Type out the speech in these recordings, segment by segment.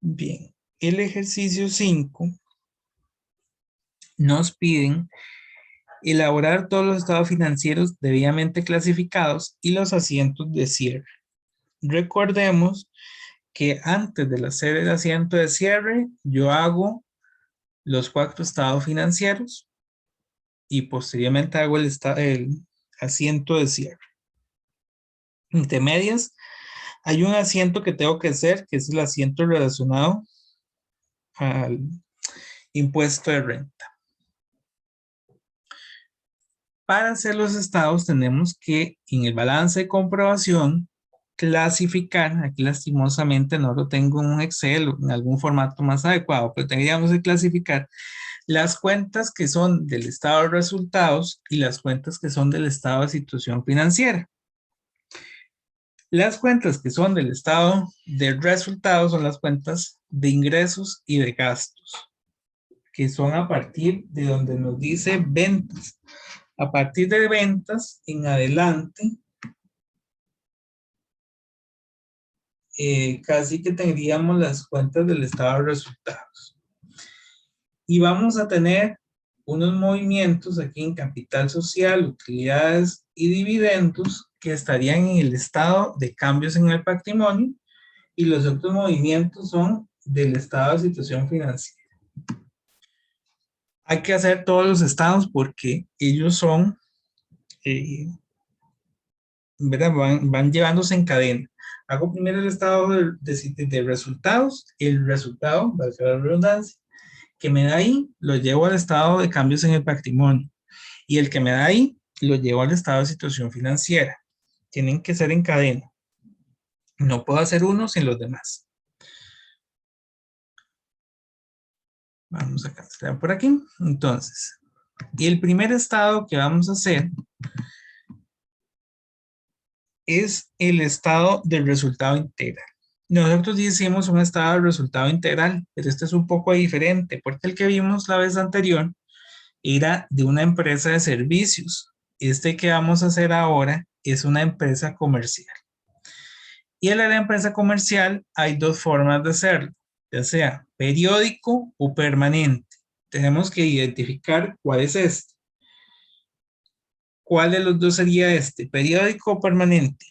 Bien, el ejercicio 5 nos piden elaborar todos los estados financieros debidamente clasificados y los asientos de cierre. Recordemos que antes de hacer el asiento de cierre, yo hago los 4 estados financieros y posteriormente hago el asiento de cierre. Entre medias, hay un asiento que tengo que hacer, que es el asiento relacionado al impuesto de renta. Para hacer los estados tenemos que en el balance de comprobación clasificar, aquí lastimosamente no lo tengo en un Excel o en algún formato más adecuado, pero tendríamos que clasificar las cuentas que son del estado de resultados y las cuentas que son del estado de situación financiera. Las cuentas que son del estado de resultados son las cuentas de ingresos y de gastos, que son a partir de donde nos dice ventas. A partir de ventas en adelante, casi que tendríamos las cuentas del estado de resultados. Y vamos a tener unos movimientos aquí en capital social, utilidades y dividendos que estarían en el estado de cambios en el patrimonio y los otros movimientos son del estado de situación financiera. Hay que hacer todos los estados porque ellos son, ¿verdad? Van llevándose en cadena. Hago primero el estado de resultados, el resultado, valga la redundancia, que me da ahí, lo llevo al estado de cambios en el patrimonio. Y el que me da ahí, lo llevo al estado de situación financiera. Tienen que ser en cadena. No puedo hacer uno sin los demás. Vamos a cancelar por aquí. Entonces, el primer estado que vamos a hacer es el estado del resultado integral. Nosotros hicimos un estado del resultado integral, pero este es un poco diferente, porque el que vimos la vez anterior era de una empresa de servicios. Este que vamos a hacer ahora es una empresa comercial. Y en la empresa comercial hay dos formas de hacerlo, ya sea periódico o permanente. Tenemos que identificar cuál es este. ¿Cuál de los dos sería este? ¿Periódico o permanente?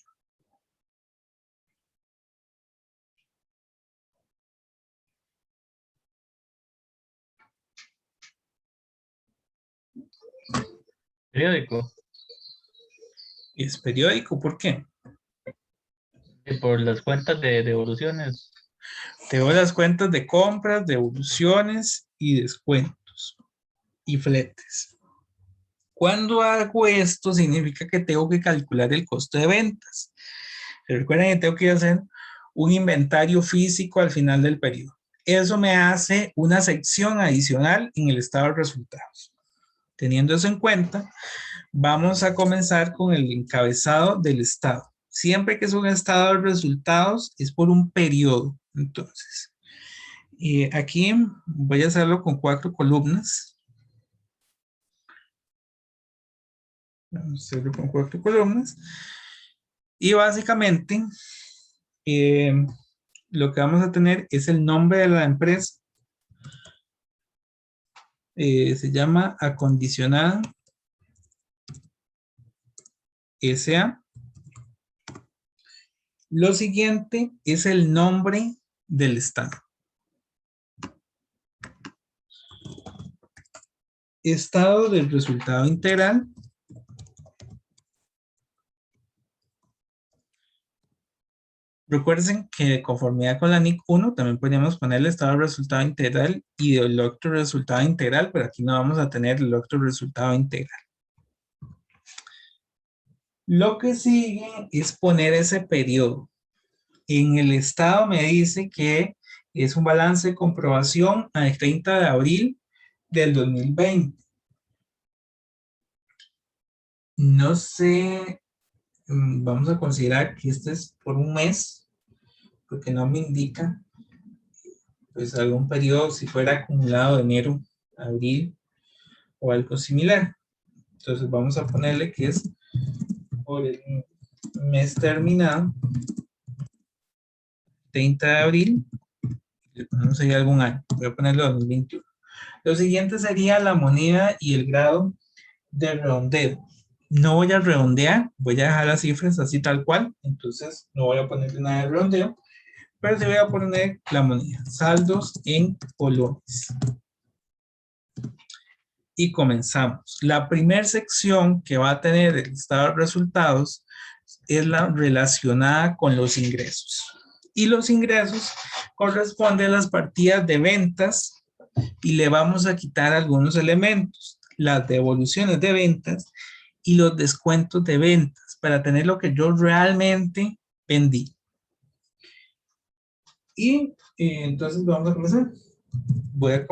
Periódico. Es periódico, ¿por qué? Por las cuentas de devoluciones. Tengo las cuentas de compras, devoluciones y descuentos y fletes. Cuando hago esto, significa que tengo que calcular el costo de ventas. Recuerden que tengo que hacer un inventario físico al final del periodo. Eso me hace una sección adicional en el estado de resultados. Teniendo eso en cuenta, vamos a comenzar con el encabezado del estado. Siempre que es un estado de resultados, es por un periodo. Entonces, aquí voy a hacerlo con 4 columnas. Vamos a hacerlo con 4 columnas. Y básicamente, lo que vamos a tener es el nombre de la empresa. Se llama Acondicionada S.A. Lo siguiente es el nombre del estado. Estado del resultado integral. Recuerden que de conformidad con la NIC 1 también podríamos poner el estado del resultado integral y el otro resultado integral, pero aquí no vamos a tener el otro resultado integral. Lo que sigue es poner ese periodo. En el estado me dice que es un balance de comprobación al 30 de abril del 2020. No sé, vamos a considerar que este es por un mes, porque no me indica pues algún periodo si fuera acumulado de enero, abril o algo similar. Entonces vamos a ponerle que es por el mes terminado 30 de abril que ponemos ahí algún año. Voy a ponerlo 2021. Lo siguiente sería la moneda y el grado de redondeo. No voy a redondear, voy a dejar las cifras así tal cual, entonces no voy a ponerle nada de redondeo, pero sí voy a poner la moneda, saldos en colones. Y comenzamos. La primera sección que va a tener el estado de resultados es la relacionada con los ingresos. Y los ingresos corresponden a las partidas de ventas y le vamos a quitar algunos elementos, las devoluciones de ventas y los descuentos de ventas para tener lo que yo realmente vendí. Y entonces vamos a comenzar. Voy a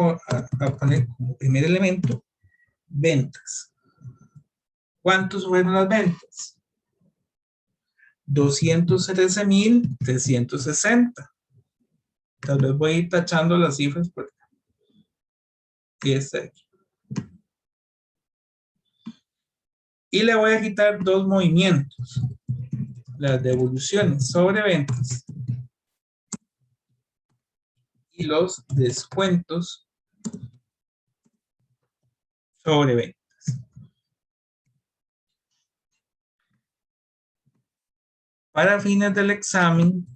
poner como primer elemento ventas. ¿Cuántos fueron las ventas? 213,360. Tal vez voy a ir tachando las cifras por acá. Y esta aquí. Y le voy a quitar dos movimientos. Las devoluciones sobre ventas y los descuentos sobre ventas. Para fines del examen,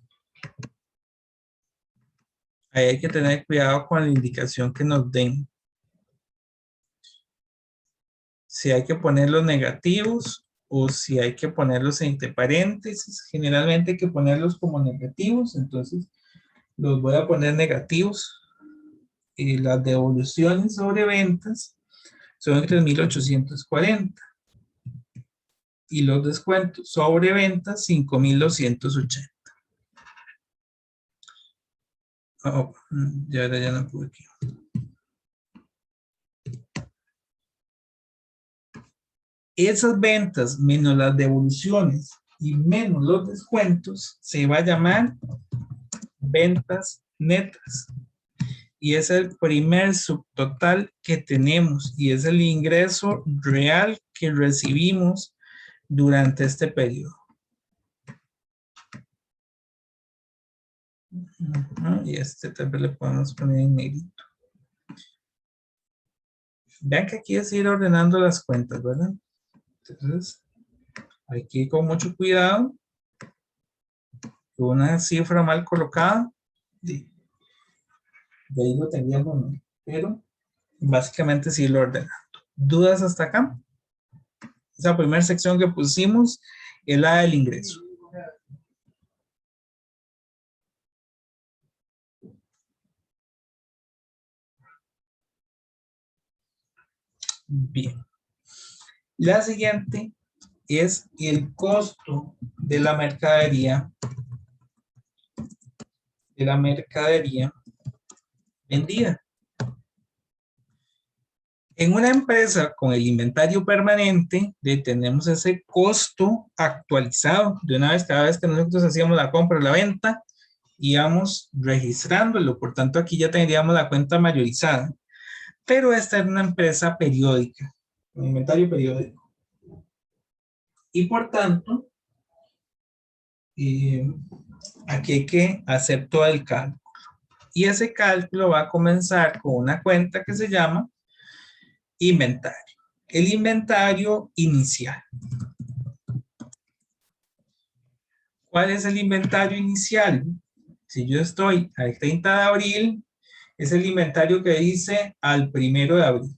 ahí hay que tener cuidado con la indicación que nos den. Si hay que poner los negativos o si hay que ponerlos entre paréntesis. Generalmente hay que ponerlos como negativos, entonces los voy a poner negativos. Y las devoluciones sobre ventas son 3,840. Y los descuentos sobre ventas, 5,280. Oh, ya no pude aquí. Esas ventas menos las devoluciones y menos los descuentos se va a llamar ventas netas. Y es el primer subtotal que tenemos y es el ingreso real que recibimos durante este periodo. Y este tal vez le podemos poner en negrito. Vean que aquí es ir ordenando las cuentas, ¿verdad? Entonces, hay que ir con mucho cuidado. Una cifra mal colocada, de ahí lo tendríamos, ¿no? Pero básicamente sí lo ordenando. ¿Dudas hasta acá? Esa primera sección que pusimos es la del ingreso. Bien. La siguiente es el costo de la mercadería vendida. En una empresa con el inventario permanente, tenemos ese costo actualizado de una vez, cada vez que nosotros hacíamos la compra o la venta, íbamos registrándolo. Por tanto, aquí ya tendríamos la cuenta mayorizada. Pero esta es una empresa periódica, un inventario periódico. Y por tanto, aquí hay que hacer todo el cálculo. Y ese cálculo va a comenzar con una cuenta que se llama inventario. El inventario inicial. ¿Cuál es el inventario inicial? Si yo estoy al 30 de abril, es el inventario que dice al 1 de abril.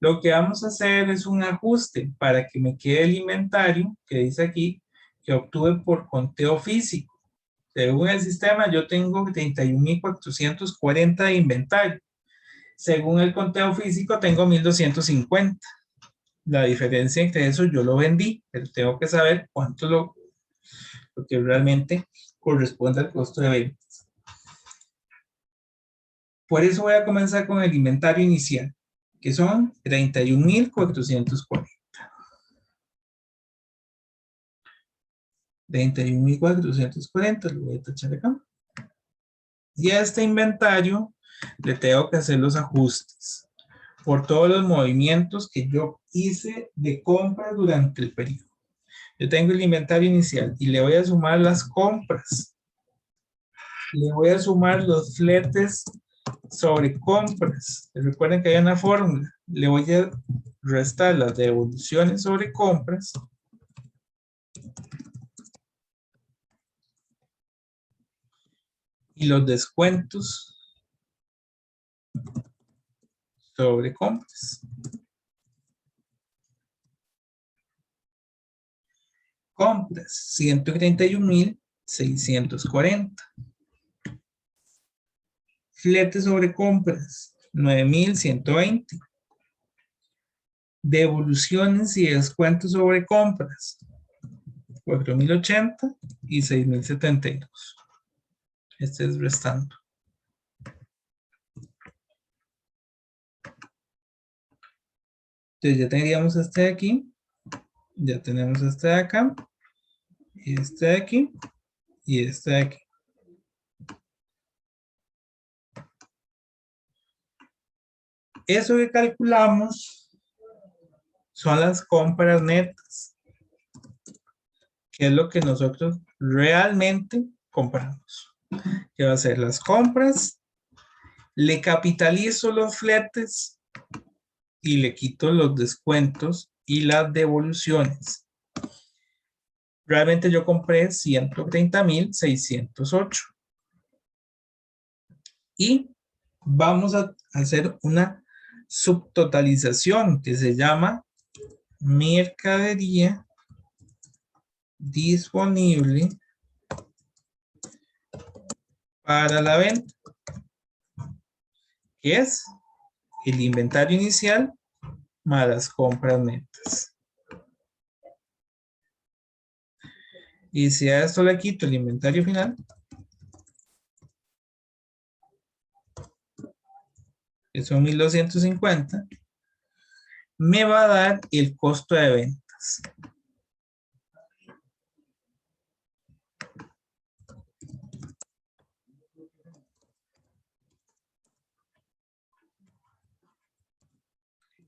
Lo que vamos a hacer es un ajuste para que me quede el inventario que dice aquí que obtuve por conteo físico. Según el sistema, yo tengo 31,440 de inventario. Según el conteo físico, tengo 1,250. La diferencia entre eso yo lo vendí, pero tengo que saber cuánto lo que realmente corresponde al costo de ventas. Por eso voy a comenzar con el inventario inicial, que son 31,440. 31,440, lo voy a tachar acá. Y a este inventario le tengo que hacer los ajustes por todos los movimientos que yo hice de compra durante el periodo. Yo tengo el inventario inicial y le voy a sumar las compras le voy a sumar los fletes sobre compras. Recuerden que hay una fórmula. Le voy a restar las devoluciones sobre compras y los descuentos sobre compras. Compras, 131,640. Flete sobre compras, 9,120. Devoluciones y descuentos sobre compras, 4,080 y 6,072. Este es restando. Entonces ya tendríamos este de aquí, ya tenemos este de acá, y este de aquí, y este de aquí. Eso que calculamos son las compras netas, que es lo que nosotros realmente compramos. Que va a ser las compras, le capitalizo los fletes y le quito los descuentos y las devoluciones. Realmente yo compré 130,608. Y vamos a hacer una subtotalización que se llama mercadería disponible para la venta, que es el inventario inicial más las compras netas. Y si a esto le quito el inventario final, que son 1,250, me va a dar el costo de ventas.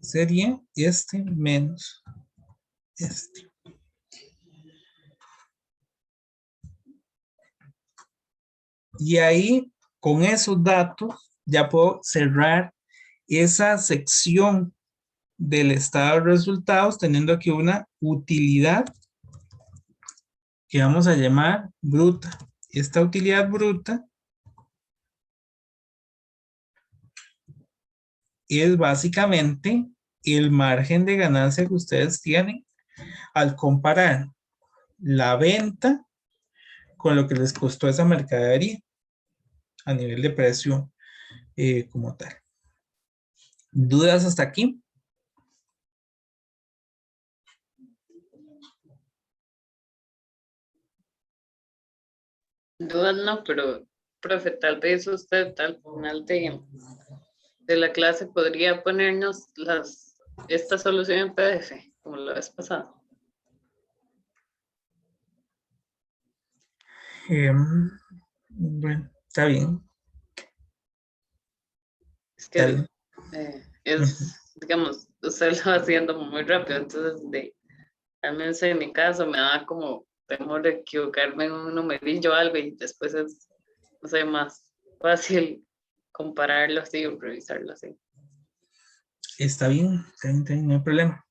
Sería este menos este. Y ahí, con esos datos, ya puedo cerrar esa sección del estado de resultados, teniendo aquí una utilidad que vamos a llamar bruta. Esta utilidad bruta es básicamente el margen de ganancia que ustedes tienen al comparar la venta con lo que les costó esa mercadería a nivel de precio como tal. ¿Dudas hasta aquí? Dudas no, pero profe, tal vez usted al final de la clase podría ponernos esta solución en PDF, como la vez pasada. Bueno, está bien. Es Está que bien. digamos, usted lo va haciendo muy rápido, entonces, al menos en mi caso, me da como temor de equivocarme en un numerillo o algo y después es, no sé, más fácil compararlo así o revisarlo así. Está bien, no hay problema.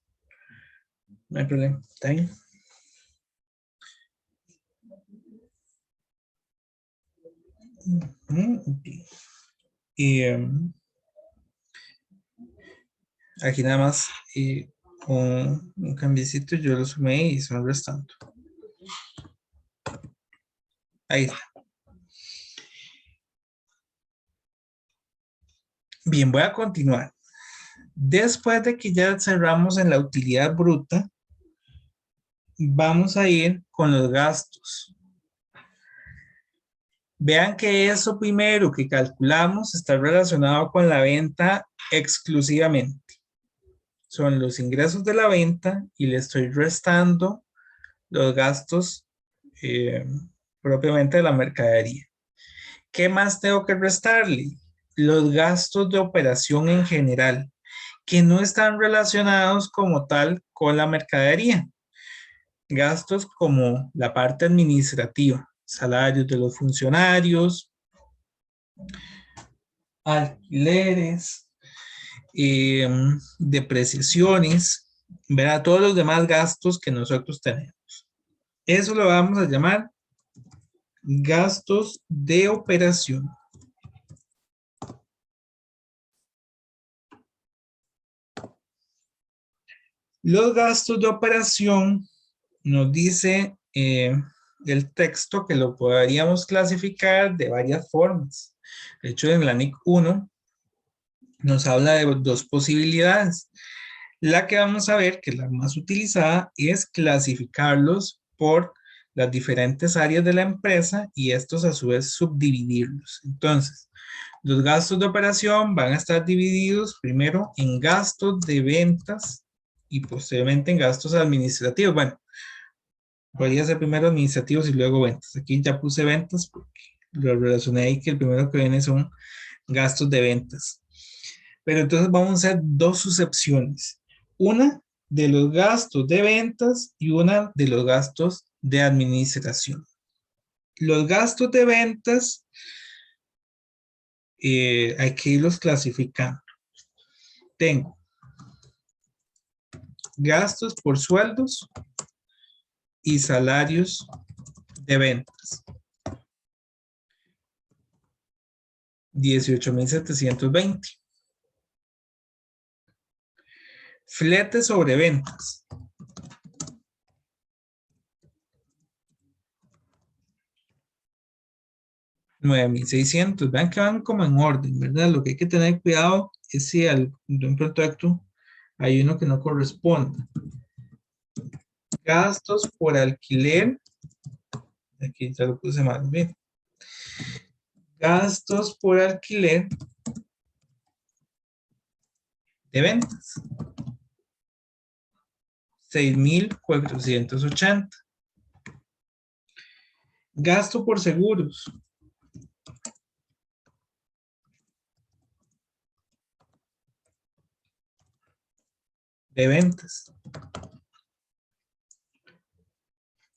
No hay problema, está bien. Y aquí nada más con un cambiecito yo lo sumé y son restando. Ahí está. Bien, voy a continuar. Después de que ya cerramos en la utilidad bruta, vamos a ir con los gastos. Vean que eso primero que calculamos está relacionado con la venta exclusivamente. Son los ingresos de la venta y le estoy restando los gastos propiamente de la mercadería. ¿Qué más tengo que restarle? Los gastos de operación en general, que no están relacionados como tal con la mercadería. Gastos como la parte administrativa, salarios de los funcionarios, alquileres, depreciaciones, ¿verdad? Todos los demás gastos que nosotros tenemos. Eso lo vamos a llamar gastos de operación. Los gastos de operación nos dice el texto que lo podríamos clasificar de varias formas. De hecho, en la NIC 1 nos habla de dos posibilidades. La que vamos a ver, que es la más utilizada, es clasificarlos por las diferentes áreas de la empresa y estos a su vez subdividirlos. Entonces, los gastos de operación van a estar divididos primero en gastos de ventas y posteriormente en gastos administrativos. Bueno, podría ser primero administrativos y luego ventas. Aquí ya puse ventas porque lo relacioné ahí que el primero que viene son gastos de ventas. Pero entonces vamos a hacer dos subsecciones. Una de los gastos de ventas y una de los gastos de administración. Los gastos de ventas hay que irlos clasificando. Tengo gastos por sueldos y salarios de ventas. 18,720. Flete sobre ventas. 9,600. Vean que van como en orden, ¿verdad? Lo que hay que tener cuidado es si de un proyecto hay uno que no corresponde. Gastos por alquiler. Aquí ya lo puse mal, bien. Gastos por alquiler de ventas. 6,480. Gasto por seguros.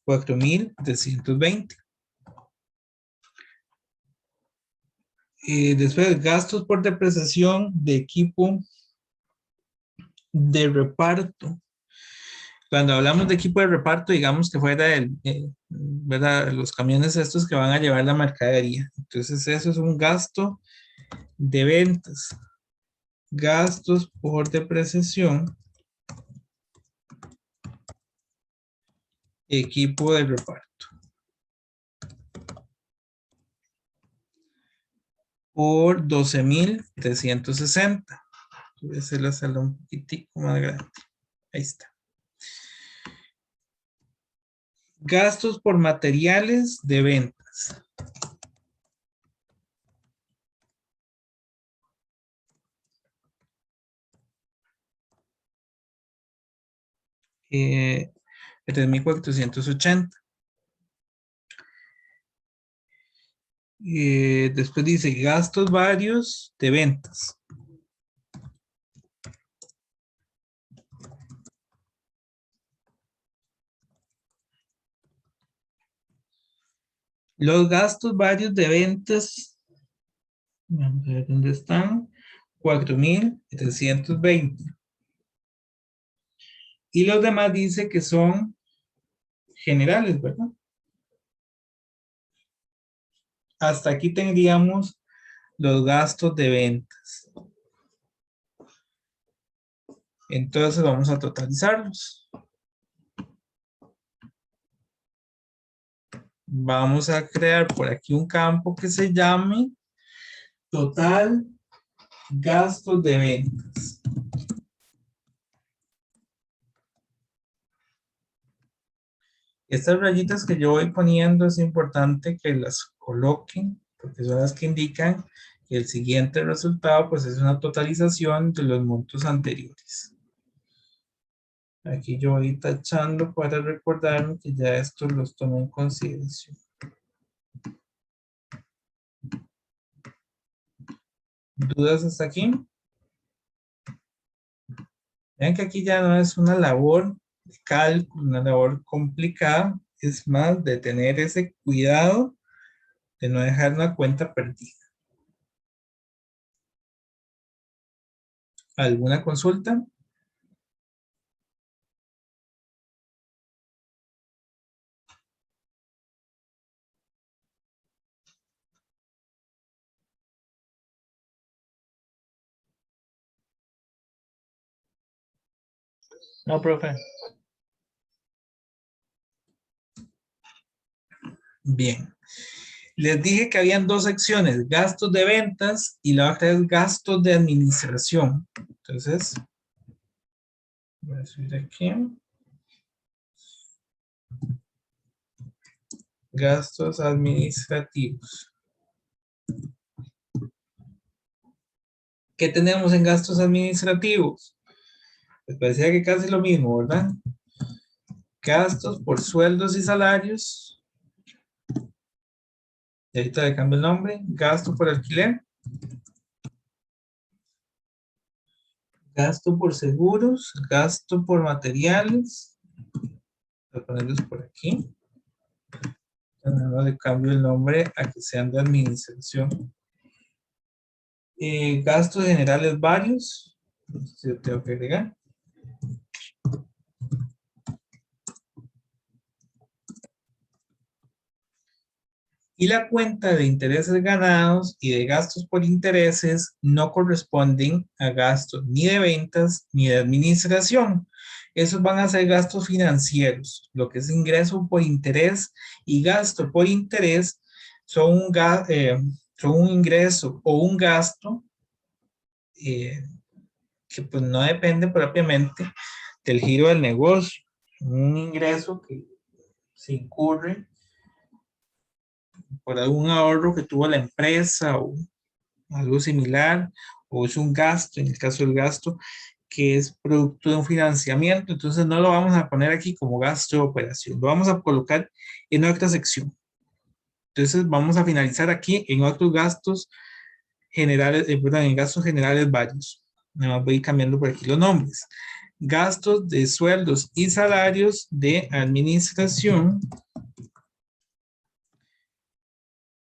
4,320. Después, gastos por depreciación de equipo de reparto. Cuando hablamos de equipo de reparto, digamos que fuera ¿verdad? Los camiones estos que van a llevar la mercadería. Entonces, eso es un gasto de ventas. Gastos por depreciación. Equipo de reparto. Por 12,360. Voy a hacer la sala un poquitico más grande. Ahí está. Gastos por materiales de ventas. Eh, 3,480. Después dice gastos varios de ventas. Los gastos varios de ventas, vamos a ver dónde están, 4,320. Y los demás dice que son generales, ¿verdad? Hasta aquí tendríamos los gastos de ventas. Entonces vamos a totalizarlos. Vamos a crear por aquí un campo que se llame total gastos de ventas. Estas rayitas que yo voy poniendo es importante que las coloquen porque son las que indican que el siguiente resultado pues es una totalización de los montos anteriores. Aquí yo voy tachando para recordarme que ya estos los tomo en consideración. ¿Dudas hasta aquí? Vean que aquí ya no es una labor de cálculo, una labor complicada, es más de tener ese cuidado de no dejar una cuenta perdida. ¿Alguna consulta? No, profe. Bien. Les dije que habían dos secciones, gastos de ventas y la otra es gastos de administración. Entonces, voy a subir aquí. Gastos administrativos. ¿Qué tenemos en gastos administrativos? Les parecía que casi lo mismo, ¿verdad? Gastos por sueldos y salarios. Y ahorita le cambio el nombre. Gasto por alquiler. Gasto por seguros. Gasto por materiales. Voy a ponerlos por aquí. Ahora le cambio el nombre a que sean de administración. Gastos generales varios. Yo tengo que agregar. Y la cuenta de intereses ganados y de gastos por intereses no corresponden a gastos ni de ventas ni de administración. Esos van a ser gastos financieros. Lo que es ingreso por interés y gasto por interés son son un ingreso o un gasto eh, que pues no depende propiamente del giro del negocio. Un ingreso que se incurre por algún ahorro que tuvo la empresa o algo similar, o es un gasto, en el caso del gasto, que es producto de un financiamiento, entonces no lo vamos a poner aquí como gasto de operación, lo vamos a colocar en otra sección. Entonces vamos a finalizar aquí en otros gastos generales, perdón, en gastos generales varios. Nada más voy a ir cambiando por aquí los nombres. Gastos de sueldos y salarios de administración.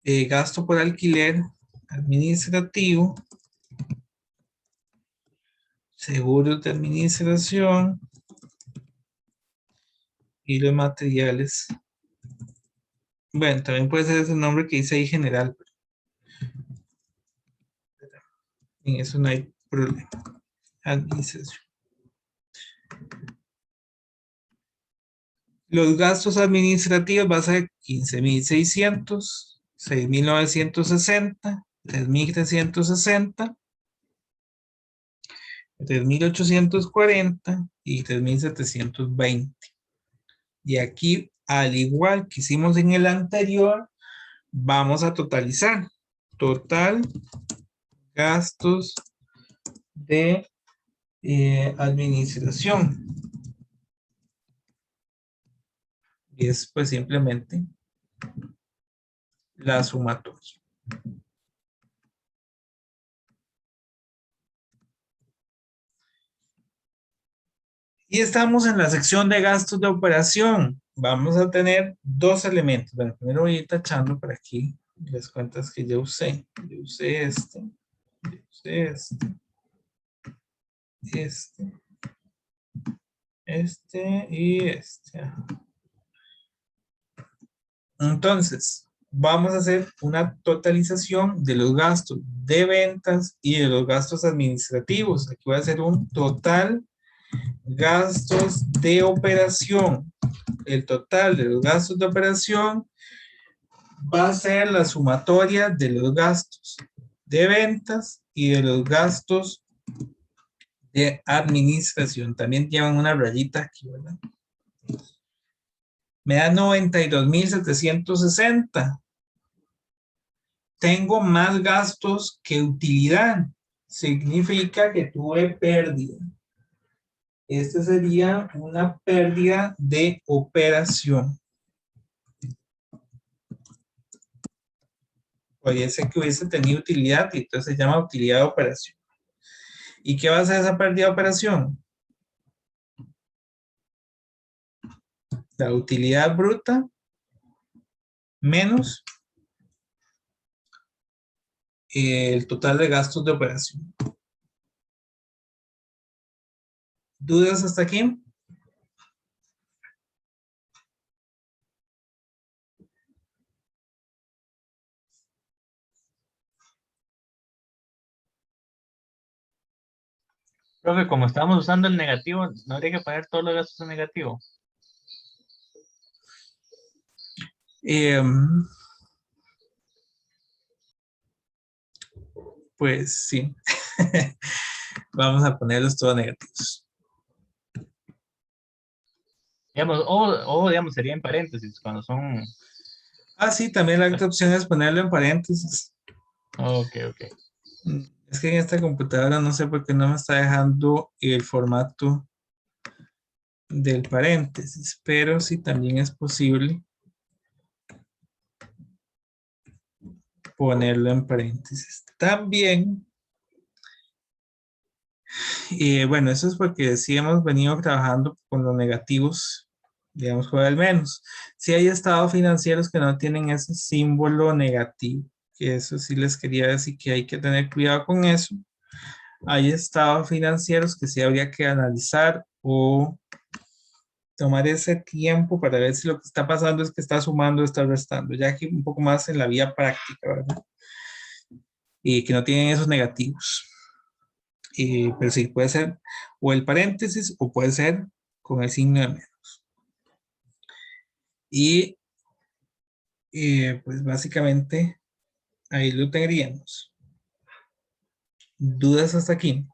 Gasto por alquiler administrativo. Seguros de administración. Y los materiales. Bueno, también puede ser ese nombre que dice ahí general. En eso no hay problema. Administración. Los gastos administrativos va a ser 15,600, 6,960, 3,360, 3,840 y 3,720. Y aquí, al igual que hicimos en el anterior, vamos a totalizar. Total gastos de administración. Y es pues simplemente la sumatoria. Y estamos en la sección de gastos de operación. Vamos a tener dos elementos. Bueno, primero voy a ir tachando por aquí las cuentas que ya usé. Yo usé este, este y este. Entonces, vamos a hacer una totalización de los gastos de ventas y de los gastos administrativos. Aquí voy a hacer un total gastos de operación. El total de los gastos de operación va a ser la sumatoria de los gastos de ventas y de los gastos de administración. También llevan una rayita aquí, ¿verdad? Me da 92,760. Tengo más gastos que utilidad. Significa que tuve pérdida. Esta sería una pérdida de operación. Podría ser que hubiese tenido utilidad y entonces se llama utilidad de operación. ¿Y qué va a ser esa pérdida de operación? La utilidad bruta menos el total de gastos de operación. ¿Dudas hasta aquí? Profe, como estamos usando el negativo, ¿no habría que poner todos los gastos en negativo? Em, pues sí. Vamos a ponerlos todos negativos. Digamos, digamos, sería en paréntesis cuando son... Ah, sí, también la otra opción es ponerlo en paréntesis. Ok, ok. Es que en esta computadora no sé por qué no me está dejando el formato del paréntesis, pero sí también es posible ponerlo en paréntesis. También, bueno, eso es porque sí hemos venido trabajando con los negativos, digamos, por al menos. Sí hay estados financieros que no tienen ese símbolo negativo, que eso sí les quería decir que hay que tener cuidado con eso. Hay estados financieros que sí habría que analizar o tomar ese tiempo para ver si lo que está pasando es que está sumando o está restando, ya que un poco más en la vía práctica, ¿verdad? Y que no tienen esos negativos. Pero sí, puede ser o el paréntesis o puede ser con el signo de menos. Y pues básicamente ahí lo tendríamos. ¿Dudas hasta aquí?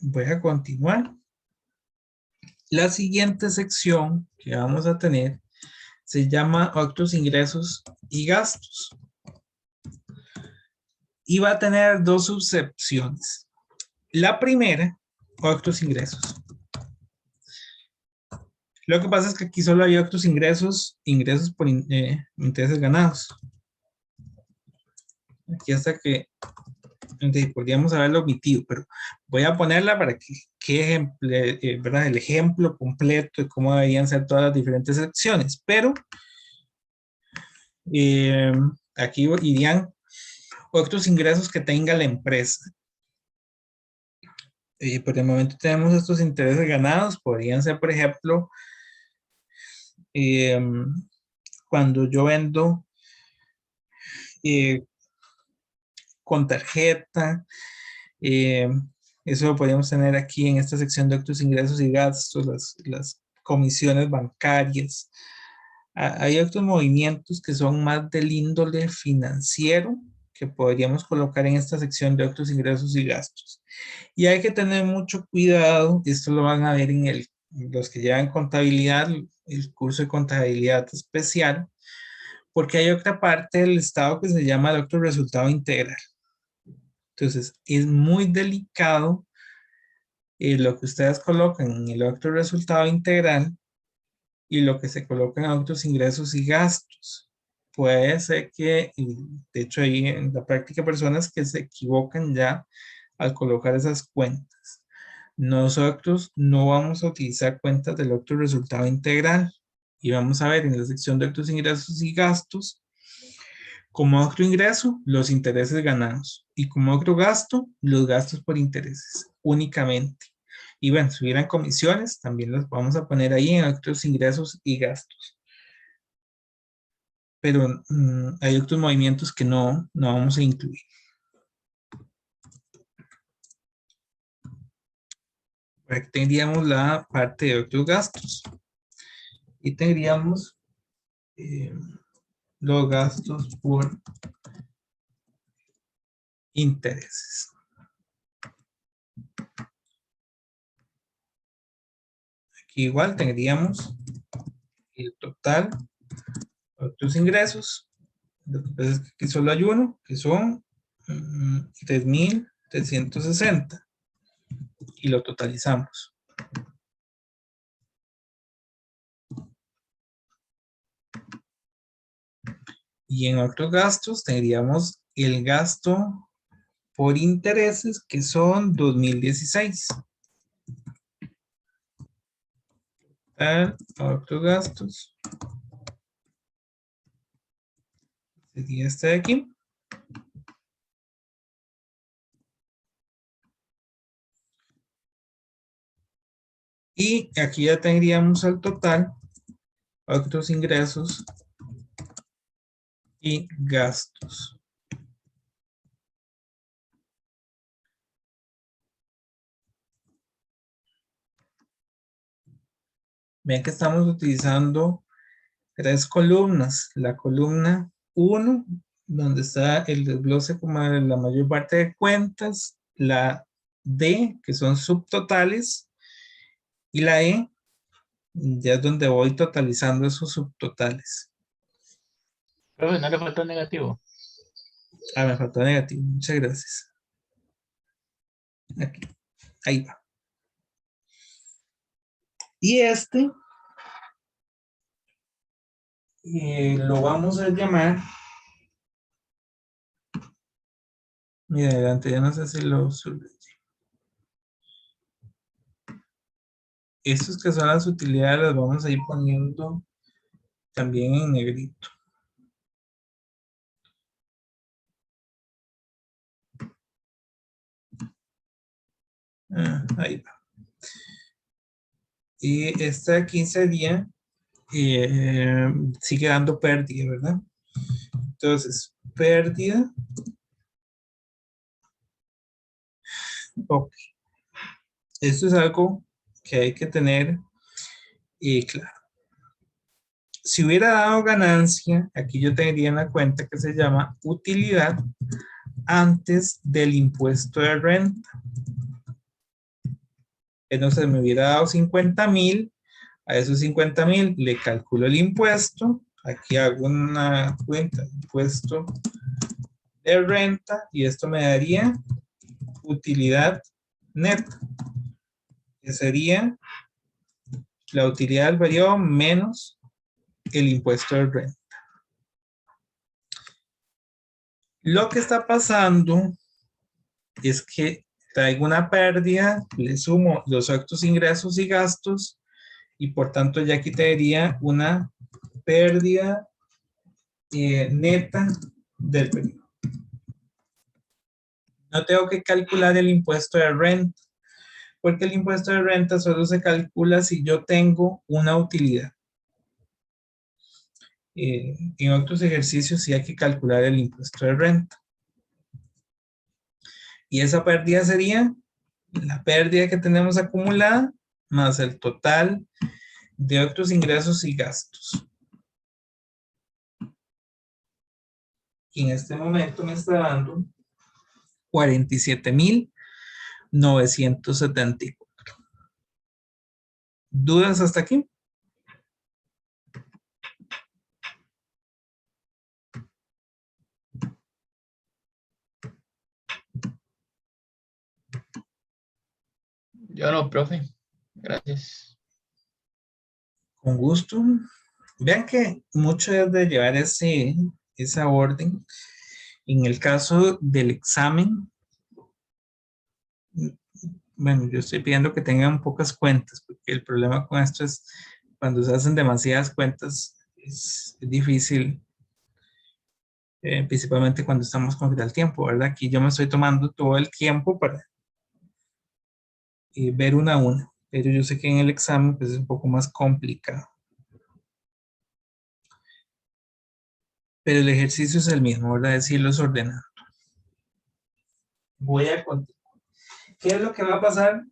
Voy a continuar. La siguiente sección que vamos a tener se llama otros ingresos y gastos. Y va a tener dos subsecciones. La primera, otros ingresos. Lo que pasa es que aquí solo hay otros ingresos, ingresos por intereses ganados. Aquí hasta que podríamos haberlo omitido, pero voy a ponerla para que ¿verdad? El ejemplo completo de cómo deberían ser todas las diferentes secciones. Pero eh, aquí irían otros ingresos que tenga la empresa. Por el momento tenemos estos intereses ganados, podrían ser, por ejemplo, eh, cuando yo vendo eh, con tarjeta, eh, eso lo podríamos tener aquí en esta sección de otros ingresos y gastos, las comisiones bancarias. Hay otros movimientos que son más del índole financiero que podríamos colocar en esta sección de otros ingresos y gastos. Y hay que tener mucho cuidado, esto lo van a ver en los que llevan contabilidad, el curso de contabilidad especial, porque hay otra parte del estado que se llama el otro resultado integral. Entonces, es muy delicado lo que ustedes colocan en el otro resultado integral y lo que se coloca en otros ingresos y gastos. Puede ser que, y de hecho, hay en la práctica personas que se equivocan ya al colocar esas cuentas. Nosotros no vamos a utilizar cuentas del otro resultado integral y vamos a ver en la sección de otros ingresos y gastos como otro ingreso los intereses ganados y como otro gasto los gastos por intereses únicamente. Y bueno, si hubieran comisiones, también los vamos a poner ahí en otros ingresos y gastos. Pero hay otros movimientos que no vamos a incluir. Aquí tendríamos la parte de otros gastos. Y tendríamos los gastos por intereses. Aquí igual tendríamos el total de otros ingresos. Lo que pasa es que aquí solo hay uno, que son 3.360 y lo totalizamos. Y en otros gastos tendríamos el gasto por intereses, que son 2016. Otros gastos. Sería este de aquí. Y aquí ya tendríamos el total, otros ingresos y gastos. Vean que estamos utilizando 3 columnas. La columna 1, donde está el desglose como de la mayor parte de cuentas. La D, que son subtotales. Y la E, ya es donde voy totalizando esos subtotales. Profe, no le faltó negativo. Ah, me faltó negativo. Muchas gracias. Aquí. Ahí va. Y este lo vamos a llamar. Mira, adelante, ya no sé si lo subrayé. Estos que son las utilidades las vamos a ir poniendo también en negrito. Ahí va. Y esta aquí sería, sigue dando pérdida, ¿verdad? Entonces, pérdida. Ok. Esto es algo que hay que tener claro. Si hubiera dado ganancia, aquí yo tendría una cuenta que se llama utilidad antes del impuesto de renta. Entonces me hubiera dado 50,000, a esos 50,000 le calculo el impuesto, aquí hago una cuenta de impuesto de renta y esto me daría utilidad neta, que sería la utilidad del periodo menos el impuesto de renta. Lo que está pasando es que traigo una pérdida, le sumo los otros ingresos y gastos y por tanto ya aquí tendría una pérdida neta del periodo. No tengo que calcular el impuesto de renta, porque el impuesto de renta solo se calcula si yo tengo una utilidad. En otros ejercicios sí hay que calcular el impuesto de renta. Y esa pérdida sería la pérdida que tenemos acumulada más el total de otros ingresos y gastos. Y en este momento me está dando 47,974. ¿Dudas hasta aquí? Yo no, profe. Gracias. Con gusto. Vean que mucho es de llevar esa orden. En el caso del examen, bueno, yo estoy pidiendo que tengan pocas cuentas, porque el problema con esto es cuando se hacen demasiadas cuentas, es difícil, principalmente cuando estamos con el tiempo, ¿verdad? Aquí yo me estoy tomando todo el tiempo para ver una a una, pero yo sé que en el examen pues, es un poco más complicado. Pero el ejercicio es el mismo, ¿verdad? Decirlos ordenando. Voy a continuar. ¿Qué es lo que va a pasar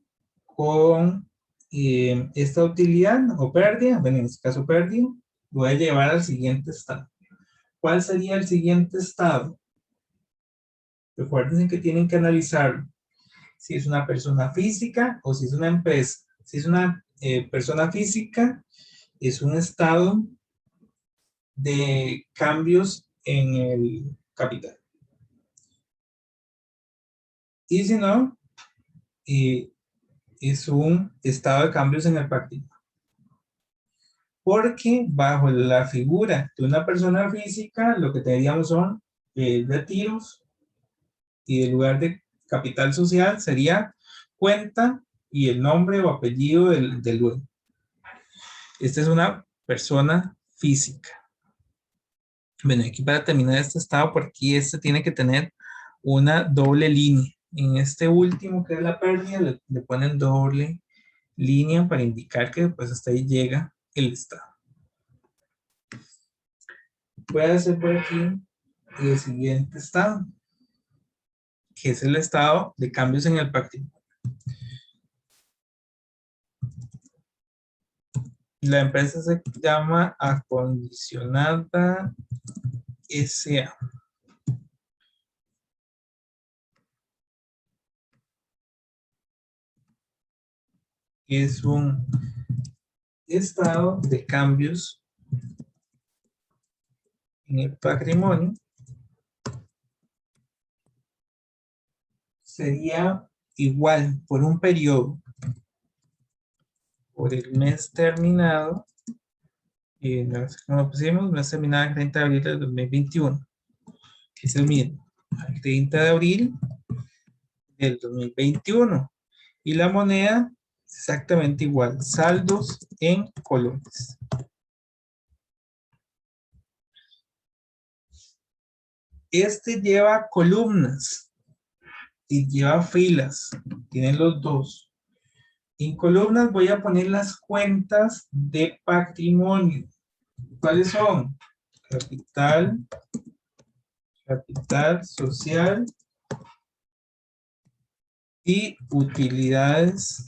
con esta utilidad o pérdida? Bueno, en este caso pérdida, voy a llevar al siguiente estado. ¿Cuál sería el siguiente estado? Recuerden que tienen que analizar si es una persona física o si es una empresa. Si es una persona física, es un estado de cambios en el capital. Y si no, es un estado de cambios en el patrimonio. Porque bajo la figura de una persona física, lo que tendríamos son retiros Y el lugar de capital social sería cuenta y el nombre o apellido del dueño. Esta es una persona física. Bueno, aquí para terminar este estado, por aquí este tiene que tener una doble línea. En este último, que es la pérdida, le ponen doble línea para indicar que pues hasta ahí llega el estado. Voy a hacer por aquí el siguiente estado, que es el estado de cambios en el patrimonio. La empresa se llama Acondicionada S.A. Es un estado de cambios en el patrimonio. Sería igual por un periodo, por el mes terminado, no sé cómo lo pusimos, mes terminado el 30 de abril del 2021, que es el mismo, al 30 de abril del 2021. Y la moneda exactamente igual, saldos en colores. Este lleva columnas y lleva filas, tienen los dos. En columnas voy a poner las cuentas de patrimonio. ¿Cuáles son? Capital, capital social y utilidades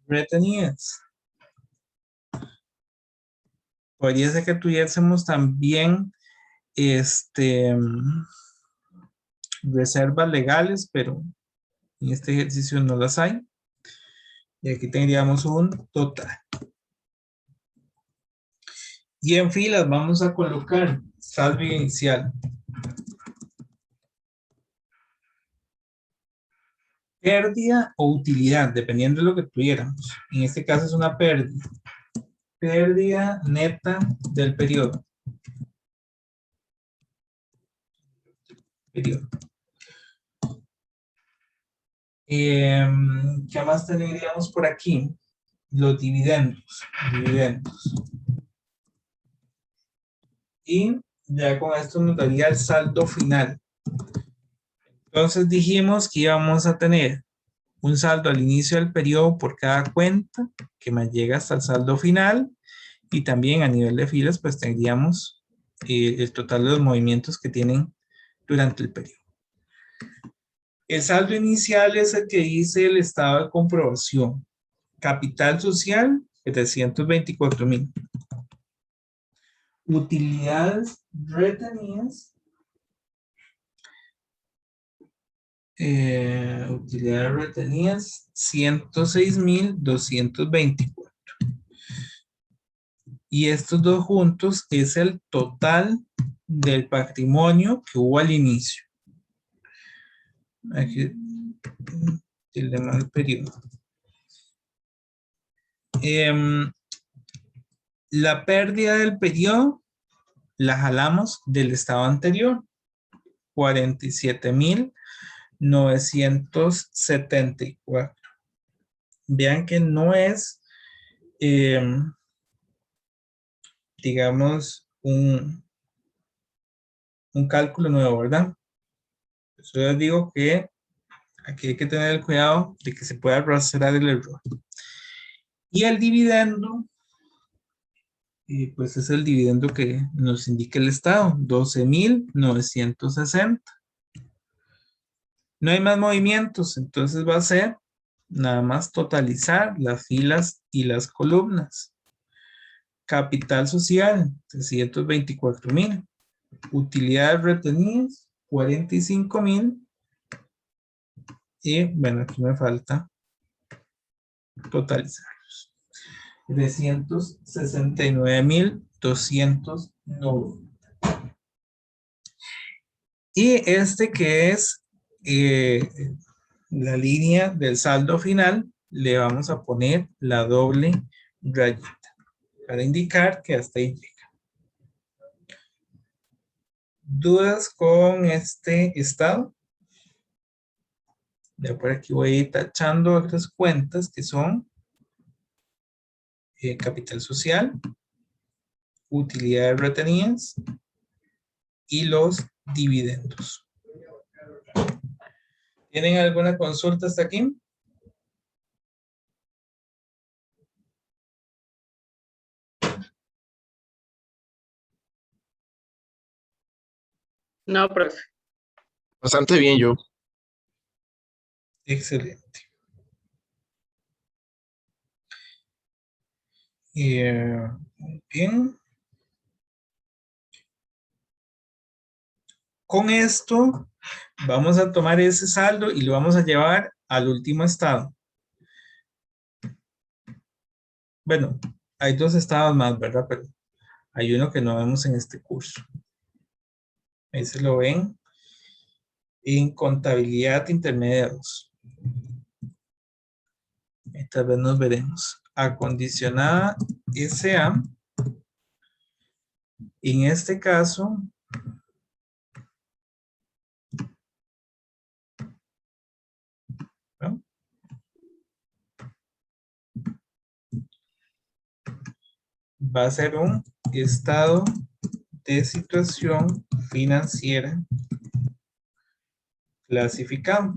retenidas. Podría ser que tuviésemos también reservas legales, pero en este ejercicio no las hay. Y aquí tendríamos un total. Y en filas vamos a colocar saldo inicial. Pérdida o utilidad, dependiendo de lo que tuviéramos. En este caso es una pérdida. Pérdida neta del periodo. ¿Qué más tendríamos por aquí? Los dividendos. Y ya con esto nos daría el saldo final. Entonces dijimos que íbamos a tener un saldo al inicio del periodo por cada cuenta, que me llega hasta el saldo final, y también a nivel de filas, pues tendríamos el total de los movimientos que tienen durante el periodo. El saldo inicial es el que dice el estado de comprobación. Capital social, 724,000. Utilidades retenidas. Utilidades retenidas, 106,224. Y estos dos juntos es el total del patrimonio que hubo al inicio. Aquí el demás periodo. La pérdida del periodo la jalamos del estado anterior, 47,974. Vean que no es, digamos, un cálculo nuevo, ¿verdad? Yo les digo que aquí hay que tener el cuidado de que se pueda rastrear el error. Y el dividendo, pues es el dividendo que nos indica el estado, 12,960. No hay más movimientos, entonces va a ser nada más totalizar las filas y las columnas. Capital social, 324,000. Utilidades retenidas, 45,000. Y bueno, aquí me falta totalizarlos. 369,290. Y este que es la línea del saldo final, le vamos a poner la doble rayita para indicar que hasta ahí llega. ¿Dudas con este estado? Ya por aquí voy a ir tachando otras cuentas que son capital social, utilidades retenidas y los dividendos. ¿Tienen alguna consulta hasta aquí? No, profe. Bastante bien, yo. Excelente. Bien. Con esto vamos a tomar ese saldo y lo vamos a llevar al último estado. Bueno, hay dos estados más, ¿verdad? Pero hay uno que no vemos en este curso. Ese lo ven en contabilidad intermedia 2. Esta vez nos veremos. Acondicionada SA. En este caso, ¿no? Va a ser un estado de situación financiera clasificado.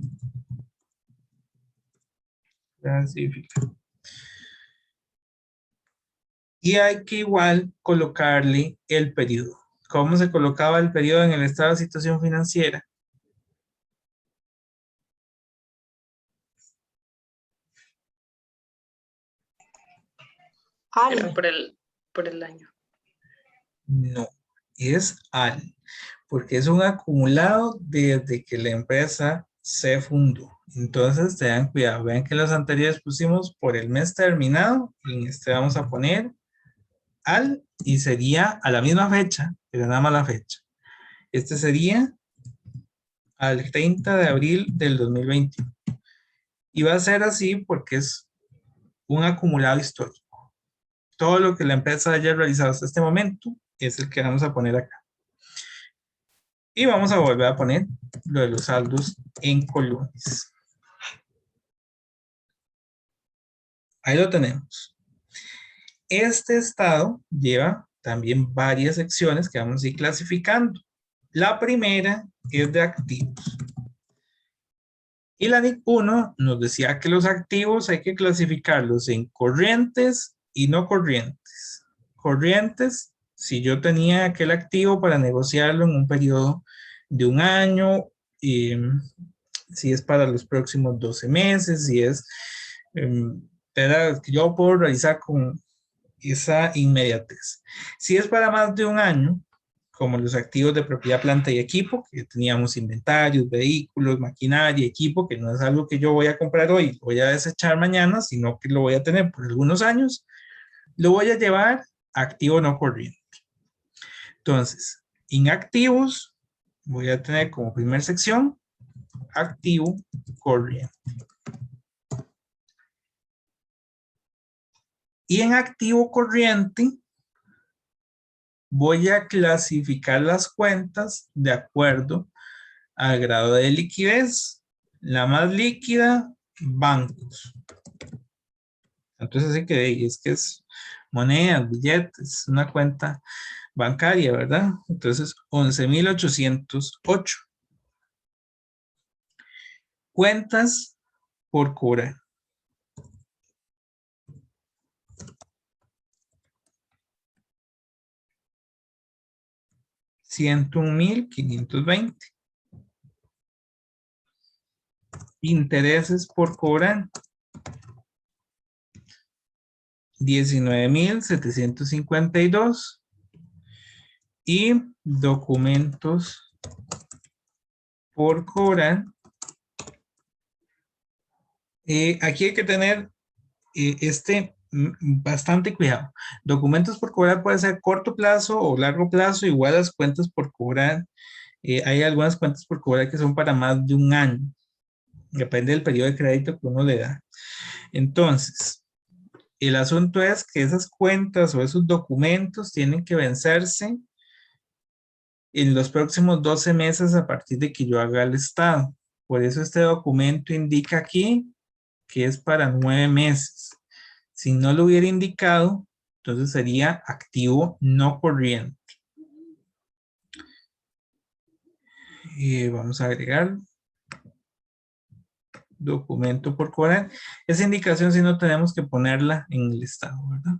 Y hay que igual colocarle el periodo. ¿Cómo se colocaba el periodo en el estado de situación financiera? Era por el año. No, es al, porque es un acumulado desde que la empresa se fundó. Entonces, tengan cuidado. Vean que los anteriores pusimos por el mes terminado y en este vamos a poner al y sería a la misma fecha, pero nada más la fecha. Este sería al 30 de abril del 2021. Y va a ser así porque es un acumulado histórico. Todo lo que la empresa haya realizado hasta este momento es el que vamos a poner acá. Y vamos a volver a poner lo de los saldos en columnas. Ahí lo tenemos. Este estado lleva también varias secciones que vamos a ir clasificando. La primera es de activos. Y la NIC 1 nos decía que los activos hay que clasificarlos en corrientes y no corrientes. Corrientes, si yo tenía aquel activo para negociarlo en un periodo de un año, si es para los próximos 12 meses, si es, yo puedo realizar con esa inmediatez. Si es para más de un año, como los activos de propiedad, planta y equipo, que teníamos inventarios, vehículos, maquinaria, equipo, que no es algo que yo voy a comprar hoy, voy a desechar mañana, sino que lo voy a tener por algunos años, lo voy a llevar a activo no corriente. Entonces, inactivos, voy a tener como primera sección, activo corriente. Y en activo corriente, voy a clasificar las cuentas de acuerdo al grado de liquidez. La más líquida, bancos. Entonces así que es monedas, billetes, una cuenta bancaria, ¿verdad? Entonces 11,808. Cuentas por cobrar. 101,520. Intereses por cobrar. 19,752. Y documentos por cobrar. Aquí hay que tener bastante cuidado. Documentos por cobrar puede ser corto plazo o largo plazo, igual las cuentas por cobrar. Hay algunas cuentas por cobrar que son para más de un año. Depende del periodo de crédito que uno le da. Entonces, el asunto es que esas cuentas o esos documentos tienen que vencerse en los próximos 12 meses a partir de que yo haga el estado. Por eso este documento indica aquí que es para 9 meses. Si no lo hubiera indicado, entonces sería activo no corriente. Vamos a agregar documento por cobrar. Esa indicación sí no tenemos que ponerla en el estado, ¿verdad?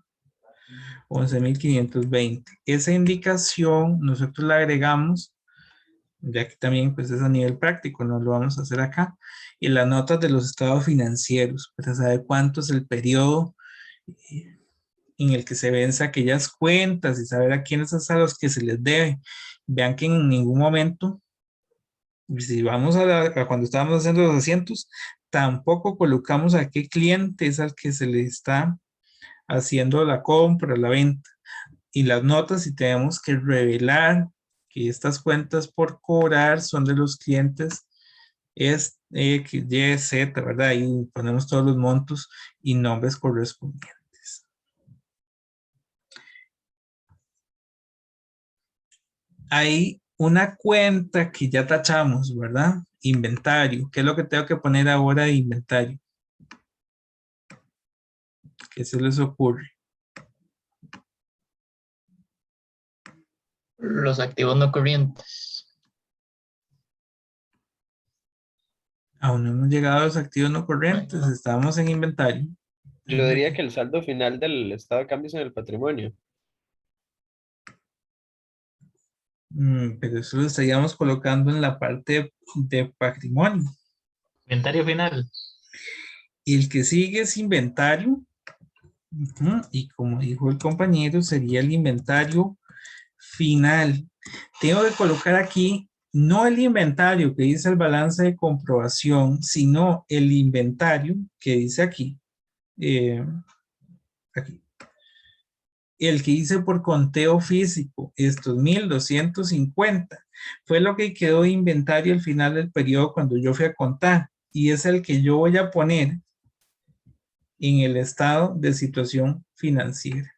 11.520. Esa indicación nosotros la agregamos, ya que también pues es a nivel práctico, no lo vamos a hacer acá, y las notas de los estados financieros, para saber cuánto es el periodo en el que se vencen aquellas cuentas y saber a quiénes es a los que se les debe. Vean que en ningún momento, si vamos a cuando estábamos haciendo los asientos, tampoco colocamos a qué cliente es al que se le está haciendo la compra, la venta. Y las notas, si tenemos que revelar que estas cuentas por cobrar son de los clientes es X, Y, Z, ¿verdad? Ahí ponemos todos los montos y nombres correspondientes. Hay una cuenta que ya tachamos, ¿verdad? Inventario. ¿Qué es lo que tengo que poner ahora de inventario? ¿Qué se les ocurre? Los activos no corrientes. Aún no hemos llegado a los activos no corrientes, estamos en inventario. Yo diría que el saldo final del estado de cambios en el patrimonio. Pero eso lo estaríamos colocando en la parte de patrimonio. Inventario final. Y el que sigue es inventario. Y como dijo el compañero, sería el inventario final. Tengo que colocar aquí no el inventario que dice el balance de comprobación, sino el inventario que dice aquí. Aquí. El que hice por conteo físico, estos 1.250, fue lo que quedó de inventario al final del periodo cuando yo fui a contar. Y es el que yo voy a poner en el estado de situación financiera.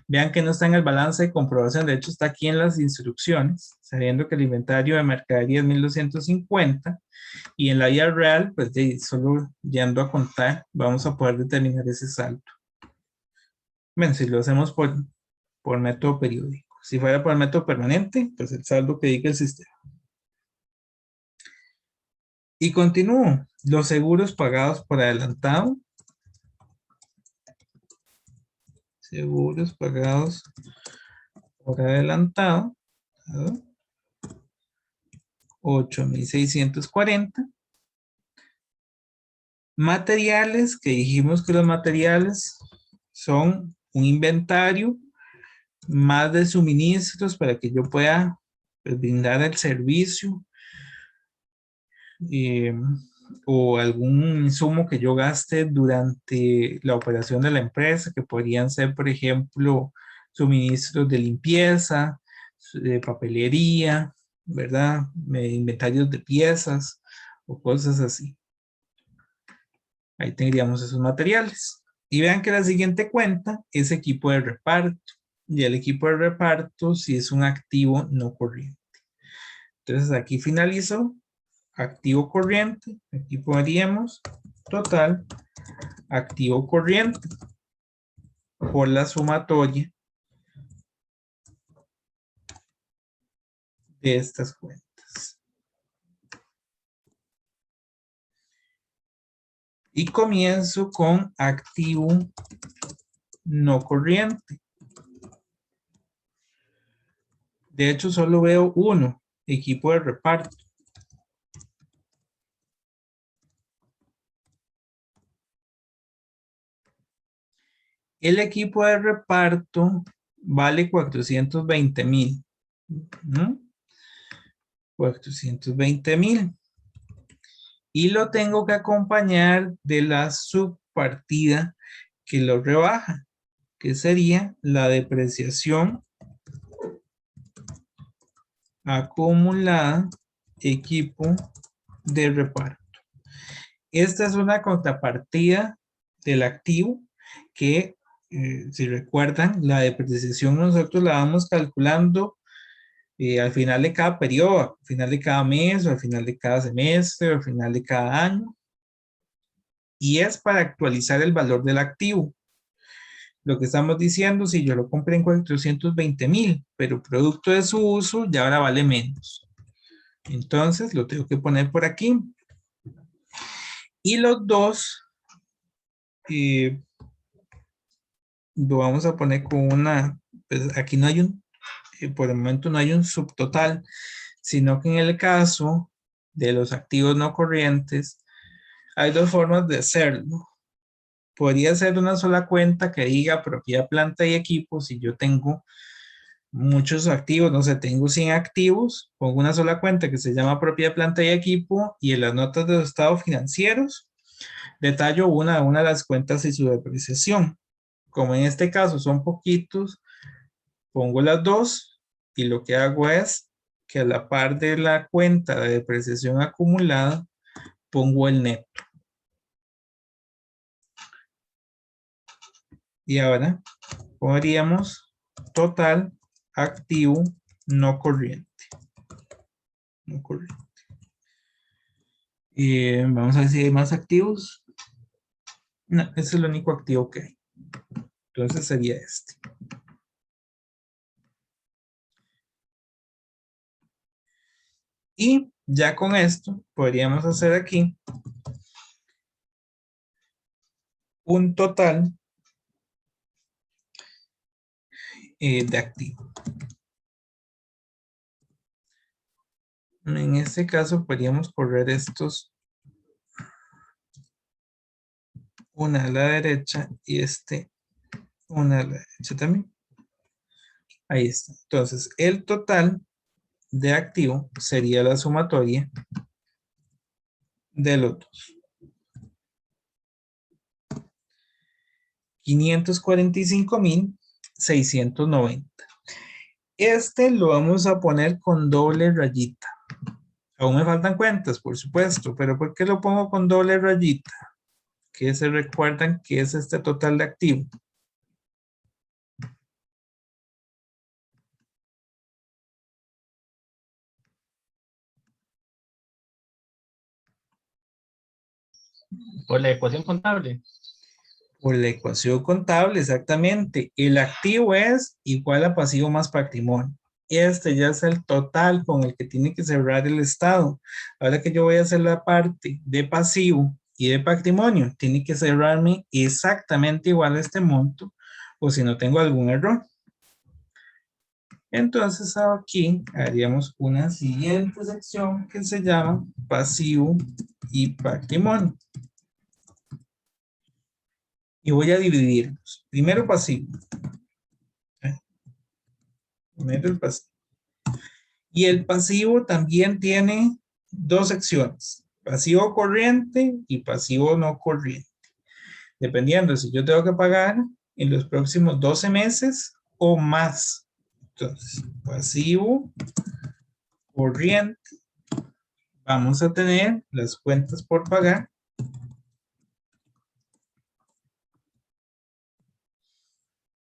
Vean que no está en el balance de comprobación, de hecho está aquí en las instrucciones, sabiendo que el inventario de mercadería es 1.250 y en la vida real, pues solo yendo a contar, vamos a poder determinar ese saldo. Bueno, si lo hacemos por método periódico. Si fuera por método permanente, pues el saldo que diga el sistema. Y continúo. Los seguros pagados por adelantado. Seguros pagados por adelantado. 8.640. Materiales, que dijimos que los materiales son un inventario más de suministros para que yo pueda pues, brindar el servicio o algún insumo que yo gaste durante la operación de la empresa, que podrían ser, por ejemplo, suministros de limpieza, de papelería, ¿verdad? Inventarios de piezas o cosas así. Ahí tendríamos esos materiales. Y vean que la siguiente cuenta es equipo de reparto. Y el equipo de reparto sí es un activo no corriente. Entonces aquí finalizo activo corriente. Aquí pondríamos total activo corriente por la sumatoria de estas cuentas. Y comienzo con activo no corriente. De hecho, solo veo uno, equipo de reparto. El equipo de reparto vale 420,000. 420,000. Y lo tengo que acompañar de la subpartida que lo rebaja, que sería la depreciación acumulada equipo de reparto. Esta es una contrapartida del activo que Si recuerdan, la depreciación nosotros la vamos calculando al final de cada periodo, al final de cada mes, o al final de cada semestre, o al final de cada año. Y es para actualizar el valor del activo. Lo que estamos diciendo, si yo lo compré en 420,000, pero producto de su uso ya ahora vale menos. Entonces lo tengo que poner por aquí. Y los dos lo vamos a poner con una, pues aquí no hay un, por el momento no hay un subtotal, sino que en el caso de los activos no corrientes, hay dos formas de hacerlo. Podría ser una sola cuenta que diga propiedad, planta y equipo. Si yo tengo muchos activos, no sé, tengo 100 activos, pongo una sola cuenta que se llama propiedad, planta y equipo, y en las notas de los estados financieros detallo una de las cuentas y su depreciación. Como en este caso son poquitos, pongo las dos y lo que hago es que a la par de la cuenta de depreciación acumulada, pongo el neto. Y ahora pondríamos total activo no corriente. No corriente. Vamos a ver si hay más activos. No, ese es el único activo que hay. Entonces sería este. Y ya con esto podríamos hacer aquí un total de activo. En este caso podríamos correr estos, una a la derecha y una a la derecha también. Ahí está. Entonces el total de activo sería la sumatoria de los dos. 545,690. Este lo vamos a poner con doble rayita. Aún me faltan cuentas, por supuesto, pero ¿por qué lo pongo con doble rayita? Que se recuerdan que es este total de activo. Por la ecuación contable. Por la ecuación contable, exactamente. El activo es igual a pasivo más patrimonio. Este ya es el total con el que tiene que cerrar el estado. Ahora que yo voy a hacer la parte de pasivo y de patrimonio, tiene que cerrarme exactamente igual a este monto, o si no tengo algún error. Entonces aquí haríamos una siguiente sección que se llama pasivo y patrimonio. Y voy a dividirlos. Primero pasivo. Primero el pasivo. Y el pasivo también tiene dos secciones. Pasivo corriente y pasivo no corriente. Dependiendo si yo tengo que pagar en los próximos 12 meses o más. Entonces, pasivo corriente. Vamos a tener las cuentas por pagar.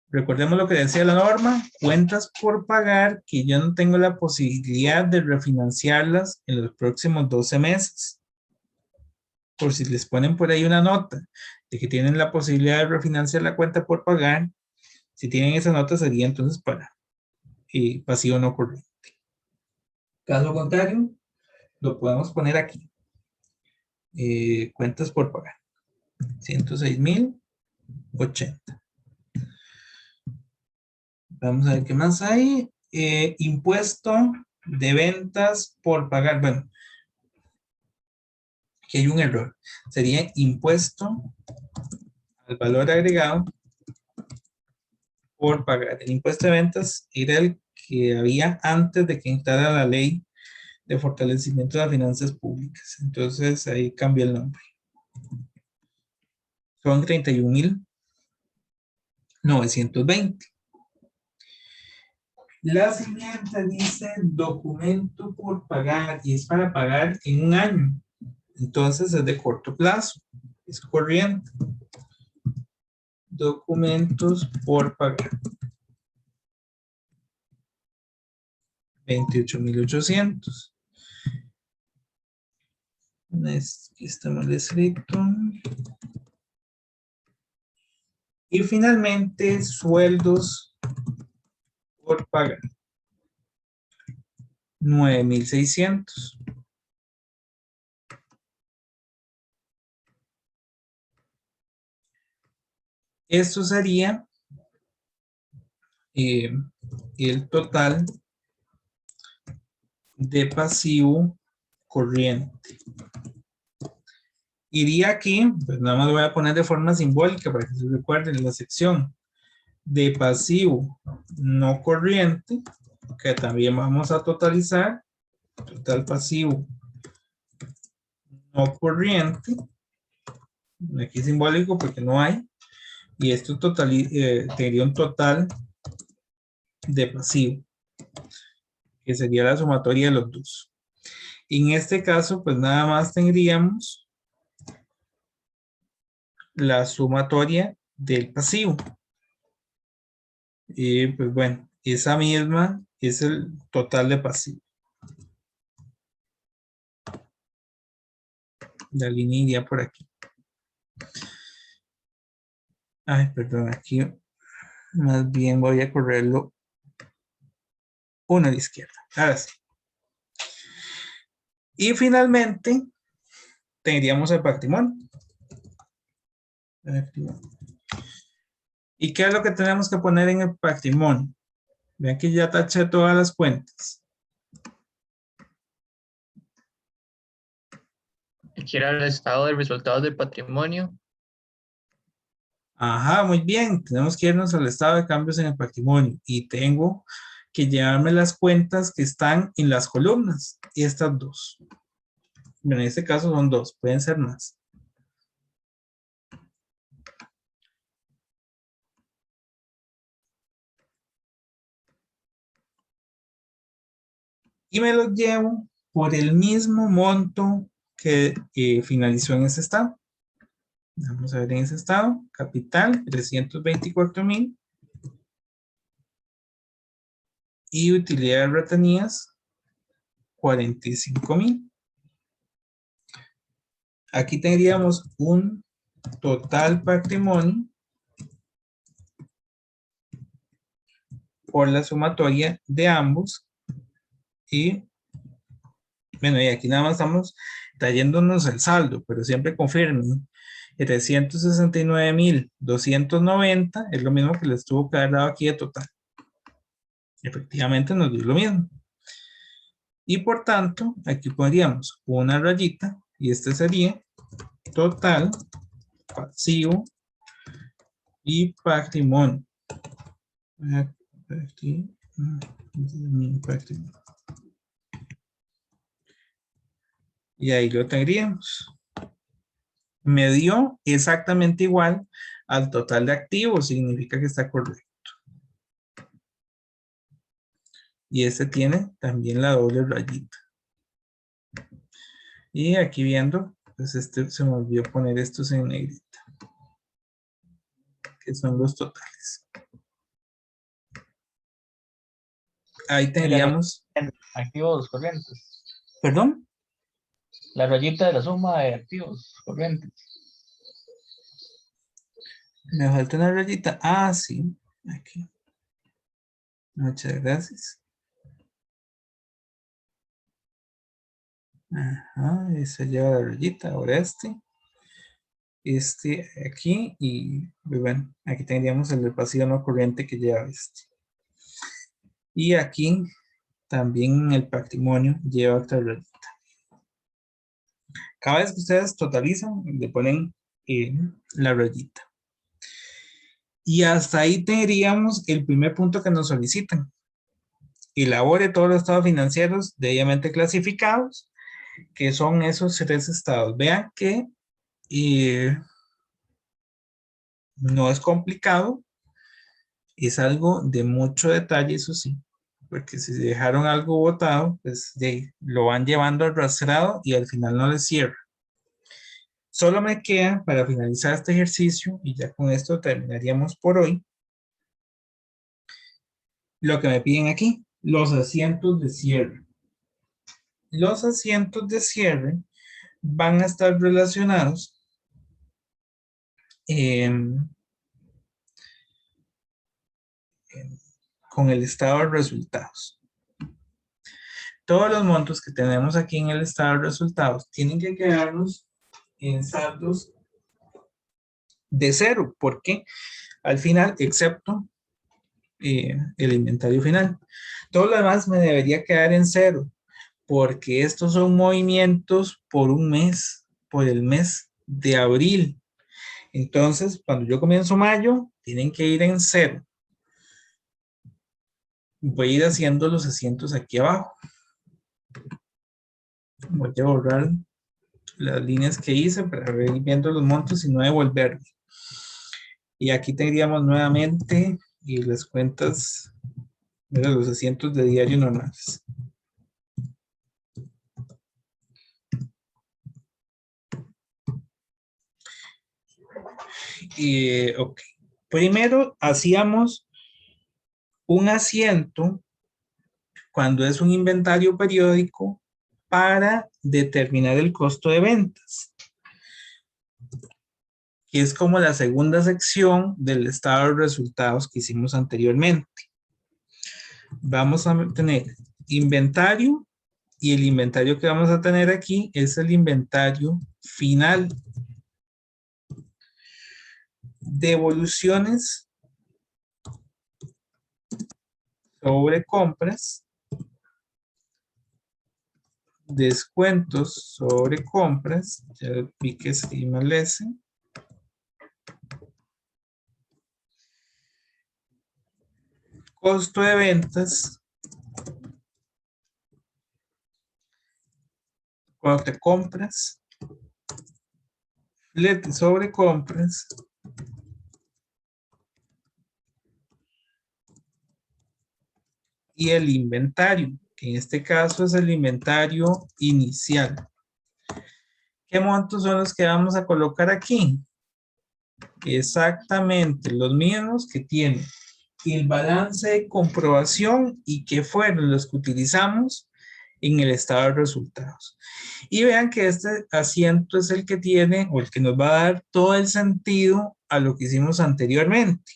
Recordemos lo que decía la norma, cuentas por pagar que yo no tengo la posibilidad de refinanciarlas en los próximos 12 meses. Por si les ponen por ahí una nota de que tienen la posibilidad de refinanciar la cuenta por pagar, si tienen esa nota sería entonces para pasivo no corriente. Caso contrario, lo podemos poner aquí. Cuentas por pagar. 106,080. Vamos a ver qué más hay. Impuesto de ventas por pagar. Bueno, aquí hay un error. Sería impuesto al valor agregado por pagar. El impuesto de ventas era el que había antes de que entrara la ley de fortalecimiento de las finanzas públicas. Entonces ahí cambia el nombre. Son 31,920. La siguiente dice documento por pagar y es para pagar en un año. Entonces es de corto plazo, es corriente. Documentos por pagar. 28,800. Aquí está mal escrito. Y finalmente, sueldos por pagar. 9,600. Esto sería el total de pasivo corriente. Iría aquí, pues nada más lo voy a poner de forma simbólica para que se recuerden la sección de pasivo no corriente, que también vamos a totalizar, total pasivo no corriente, aquí simbólico porque no hay, y esto tendría un total de pasivo, que sería la sumatoria de los dos. En este caso, pues nada más tendríamos la sumatoria del pasivo. Y pues bueno, esa misma es el total de pasivo. La línea iría por aquí. Ay, perdón, aquí más bien voy a correrlo uno a la izquierda. Ahora sí. Y finalmente tendríamos el patrimonio. ¿Y qué es lo que tenemos que poner en el patrimonio? Vean que ya taché todas las cuentas. Aquí era el estado de resultados del patrimonio. Ajá, muy bien. Tenemos que irnos al estado de cambios en el patrimonio. Y tengo que llevarme las cuentas que están en las columnas. Y estas dos. Bueno, en este caso son dos. Pueden ser más. Y me los llevo por el mismo monto que finalizó en ese estado. Vamos a ver en ese estado. Capital, 324,000. Y utilidades retenidas, 45,000. Aquí tendríamos un total patrimonio por la sumatoria de ambos. Y bueno, y aquí nada más estamos trayéndonos el saldo, pero siempre confirmen. 369,290 es lo mismo que les tuvo que haber dado aquí de total. Efectivamente nos dio lo mismo. Y por tanto, aquí pondríamos una rayita y este sería total pasivo y patrimonio. Y ahí lo tendríamos. Me dio exactamente igual al total de activos, significa que está correcto. Y este tiene también la doble rayita. Y aquí viendo, pues se me olvidó poner estos en negrita, que son los totales. Ahí tendríamos. Activos corrientes. ¿Perdón? La rayita de la suma de activos corrientes. Me falta una rayita. Ah, sí. Aquí. Muchas gracias. Ajá, esa lleva la rayita. Ahora este aquí y bueno, aquí tendríamos el pasivo no corriente que lleva este. Y aquí también el patrimonio lleva otra rayita. Cada vez que ustedes totalizan, le ponen la rayita. Y hasta ahí tendríamos el primer punto que nos solicitan. Elabore todos los estados financieros debidamente clasificados, que son esos tres estados. Vean que no es complicado, es algo de mucho detalle, eso sí, porque si dejaron algo botado, pues lo van llevando arrastrado y al final no les cierra. Solo me queda para finalizar este ejercicio, y ya con esto terminaríamos por hoy, lo que me piden aquí, los asientos de cierre. Los asientos de cierre van a estar relacionados con el estado de resultados. Todos los montos que tenemos aquí en el estado de resultados tienen que quedarnos en saldos de cero, porque al final, excepto el inventario final, todo lo demás me debería quedar en cero, porque estos son movimientos por un mes, por el mes de abril. Entonces, cuando yo comienzo mayo, tienen que ir en cero. Voy a ir haciendo los asientos aquí abajo. Voy a borrar las líneas que hice para ir viendo los montos y no devolverlos. Y aquí tendríamos nuevamente y las cuentas de los asientos de diario normales. Ok. Primero hacíamos un asiento cuando es un inventario periódico para determinar el costo de ventas, que es como la segunda sección del estado de resultados que hicimos anteriormente. Vamos a tener inventario, y el inventario que vamos a tener aquí es el inventario final. Devoluciones sobre compras, descuentos sobre compras, ya vi que sí mal ese. Costo de ventas, costo de compras, flete sobre compras, y el inventario, que en este caso es el inventario inicial. ¿Qué montos son los que vamos a colocar aquí? Exactamente los mismos que tiene el balance de comprobación y que fueron los que utilizamos en el estado de resultados. Y vean que este asiento es el que tiene o el que nos va a dar todo el sentido a lo que hicimos anteriormente.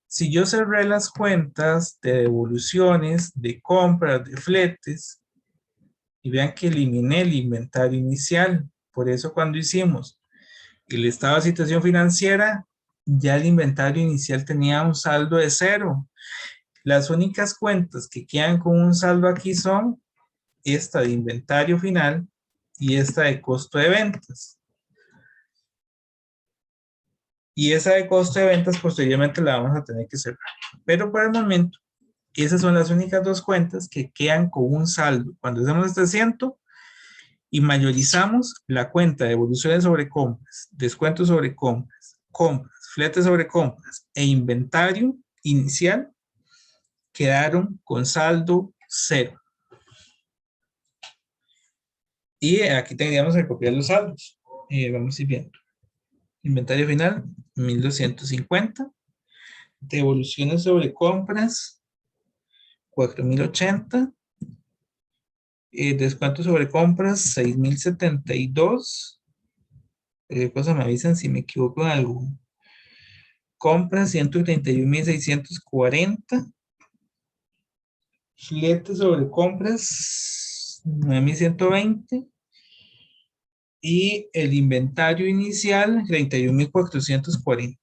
Si yo cerré las cuentas de devoluciones, de compras, de fletes, y vean que eliminé el inventario inicial, por eso cuando hicimos el estado de situación financiera, ya el inventario inicial tenía un saldo de cero. Las únicas cuentas que quedan con un saldo aquí son esta de inventario final y esta de costo de ventas. Y esa de costo de ventas posteriormente la vamos a tener que cerrar. Pero por el momento, esas son las únicas dos cuentas que quedan con un saldo. Cuando hacemos este asiento y mayorizamos la cuenta de devoluciones sobre compras, descuentos sobre compras, fletes sobre compras e inventario inicial, quedaron con saldo cero. Y aquí tendríamos que copiar los saldos. Vamos a ir viendo. Inventario final, 1250. Devoluciones sobre compras, 4080. Descuentos sobre compras, 6072. Cosa me avisan si me equivoco en algo. Compras, 131,640. Fletes sobre compras, 9,120. Y el inventario inicial, 31,440.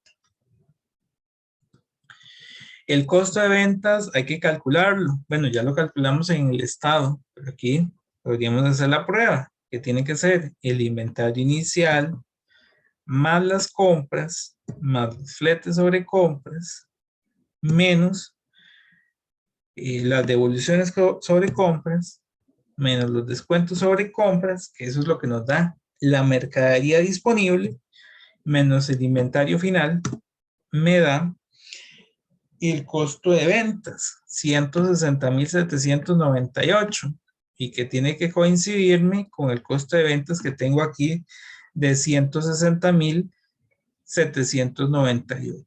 El costo de ventas hay que calcularlo. Bueno, ya lo calculamos en el estado, pero aquí podríamos hacer la prueba, que tiene que ser el inventario inicial más las compras, más los fletes sobre compras, menos las devoluciones sobre compras, menos los descuentos sobre compras, que eso es lo que nos da la mercadería disponible, menos el inventario final, me da el costo de ventas, 160,798. y que tiene que coincidirme con el costo de ventas que tengo aquí de 160,798.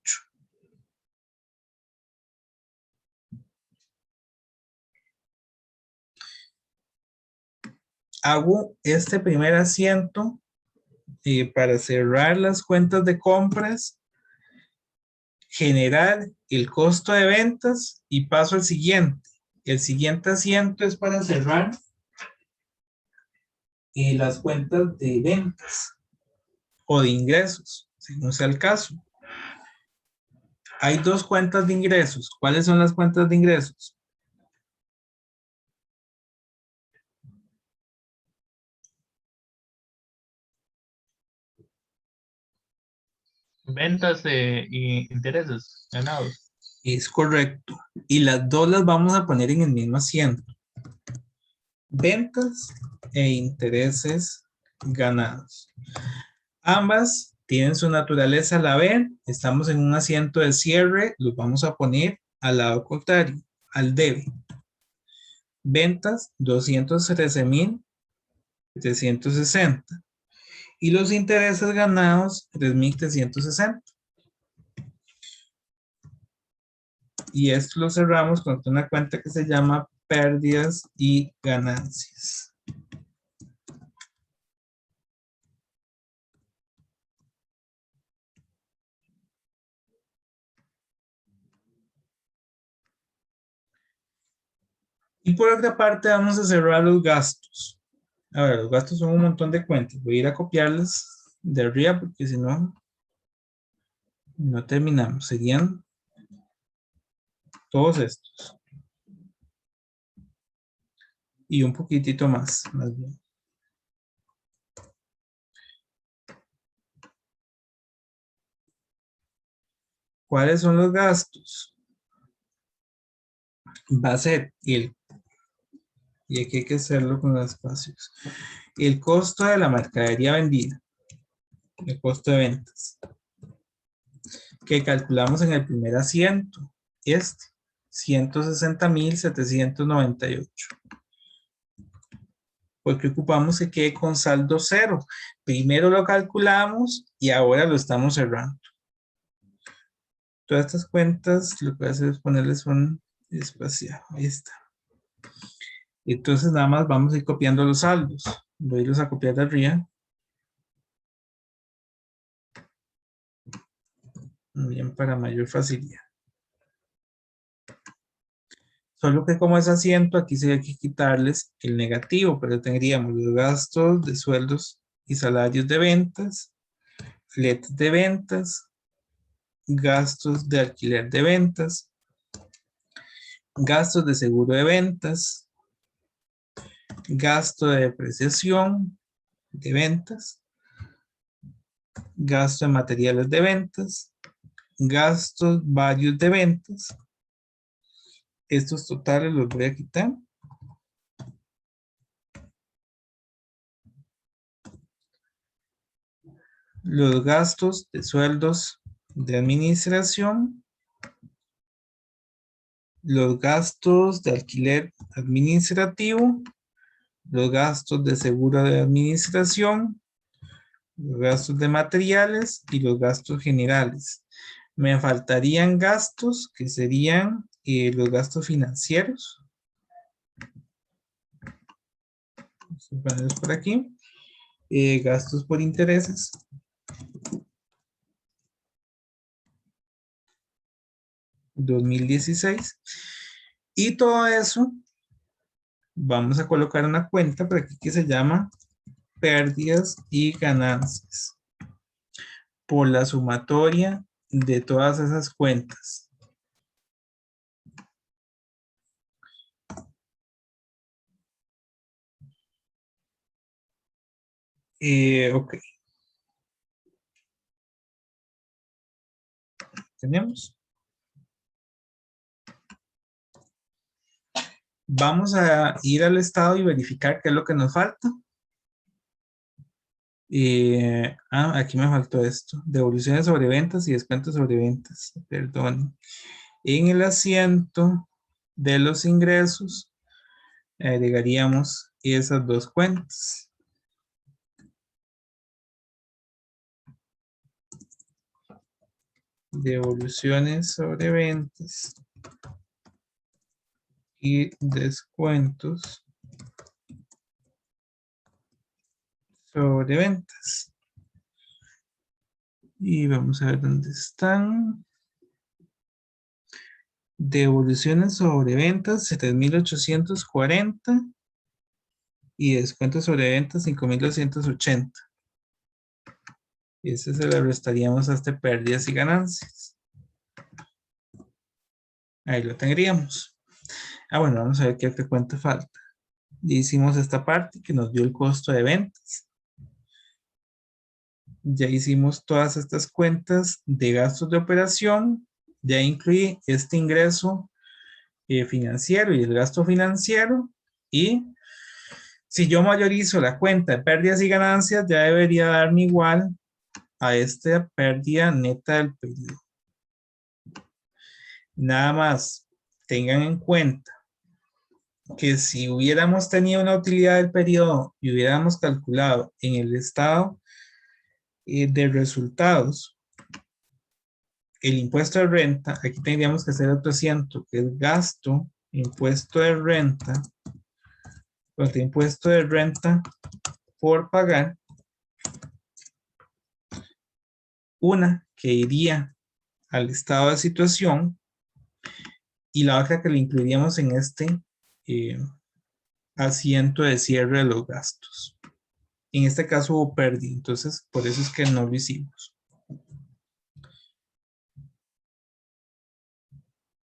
Hago este primer asiento para cerrar las cuentas de compras, generar el costo de ventas y paso al siguiente. El siguiente asiento es para cerrar las cuentas de ventas o de ingresos, según sea el caso. Hay dos cuentas de ingresos. ¿Cuáles son las cuentas de ingresos? Ventas y intereses ganados. Es correcto. Y las dos las vamos a poner en el mismo asiento. Ventas e intereses ganados. Ambas tienen su naturaleza al haber. Estamos en un asiento de cierre. Los vamos a poner al lado contrario, al debe. Ventas 213,760. Y los intereses ganados 3,360. Y esto lo cerramos con una cuenta que se llama pérdidas y ganancias. Y por otra parte vamos a cerrar los gastos. A ver, los gastos son un montón de cuentas. Voy a ir a copiarlas de arriba porque si no, no terminamos. Serían todos estos. Y un poquitito más bien. ¿Cuáles son los gastos? Va a ser y aquí hay que hacerlo con los espacios. El costo de la mercadería vendida. El costo de ventas. Que calculamos en el primer asiento. 160,798. Porque ocupamos que quede con saldo cero. Primero lo calculamos y ahora lo estamos cerrando. Todas estas cuentas lo que voy a hacer es ponerles un espaciado. Ahí está. Entonces nada más vamos a ir copiando los saldos. Voy a irlos a copiar de arriba. Bien, para mayor facilidad. Solo que como es asiento, aquí sí hay que quitarles el negativo, pero tendríamos los gastos de sueldos y salarios de ventas, fletes de ventas, gastos de alquiler de ventas, gastos de seguro de ventas, gasto de depreciación de ventas, gasto de materiales de ventas, gastos varios de ventas. Estos totales los voy a quitar. Los gastos de sueldos de administración, los gastos de alquiler administrativo, los gastos de seguro de administración, los gastos de materiales y los gastos generales. Me faltarían gastos que serían los gastos financieros. Vamos a ponerlos por aquí. Gastos por intereses. $2016. Y todo eso vamos a colocar una cuenta por aquí que se llama pérdidas y ganancias por la sumatoria de todas esas cuentas. Ok. Tenemos. Vamos a ir al estado y verificar qué es lo que nos falta. Aquí me faltó esto. Devoluciones sobre ventas y descuentos sobre ventas. Perdón. En el asiento de los ingresos Agregaríamos esas dos cuentas. Devoluciones sobre ventas y descuentos sobre ventas. Y vamos a ver dónde están. Devoluciones sobre ventas 7,840 y descuentos sobre ventas 5,280. Y ese se le restaríamos hasta pérdidas y ganancias. Ahí lo tendríamos. Bueno, vamos a ver qué cuenta falta. Ya hicimos esta parte que nos dio el costo de ventas. Ya hicimos todas estas cuentas de gastos de operación. Ya incluí este ingreso financiero y el gasto financiero. Y si yo mayorizo la cuenta de pérdidas y ganancias, ya debería darme igual a esta pérdida neta del periodo. Nada más tengan en cuenta que si hubiéramos tenido una utilidad del periodo y hubiéramos calculado en el estado de resultados el impuesto de renta, aquí tendríamos que hacer otro asiento, que es gasto, impuesto de renta, contra impuesto de renta por pagar, una que iría al estado de situación y la otra que le incluiríamos en este asiento de cierre de los gastos. En este caso hubo pérdida, entonces por eso es que no lo hicimos.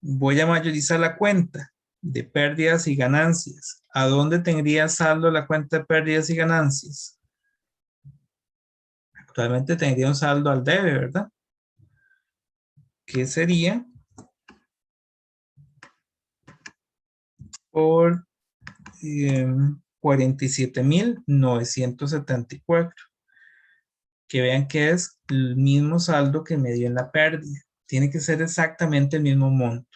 Voy a mayorizar la cuenta de pérdidas y ganancias. ¿A dónde tendría saldo la cuenta de pérdidas y ganancias? Actualmente tendría un saldo al debe, ¿verdad? ¿Qué sería? Por 47,974. Que vean que es el mismo saldo que me dio en la pérdida. Tiene que ser exactamente el mismo monto.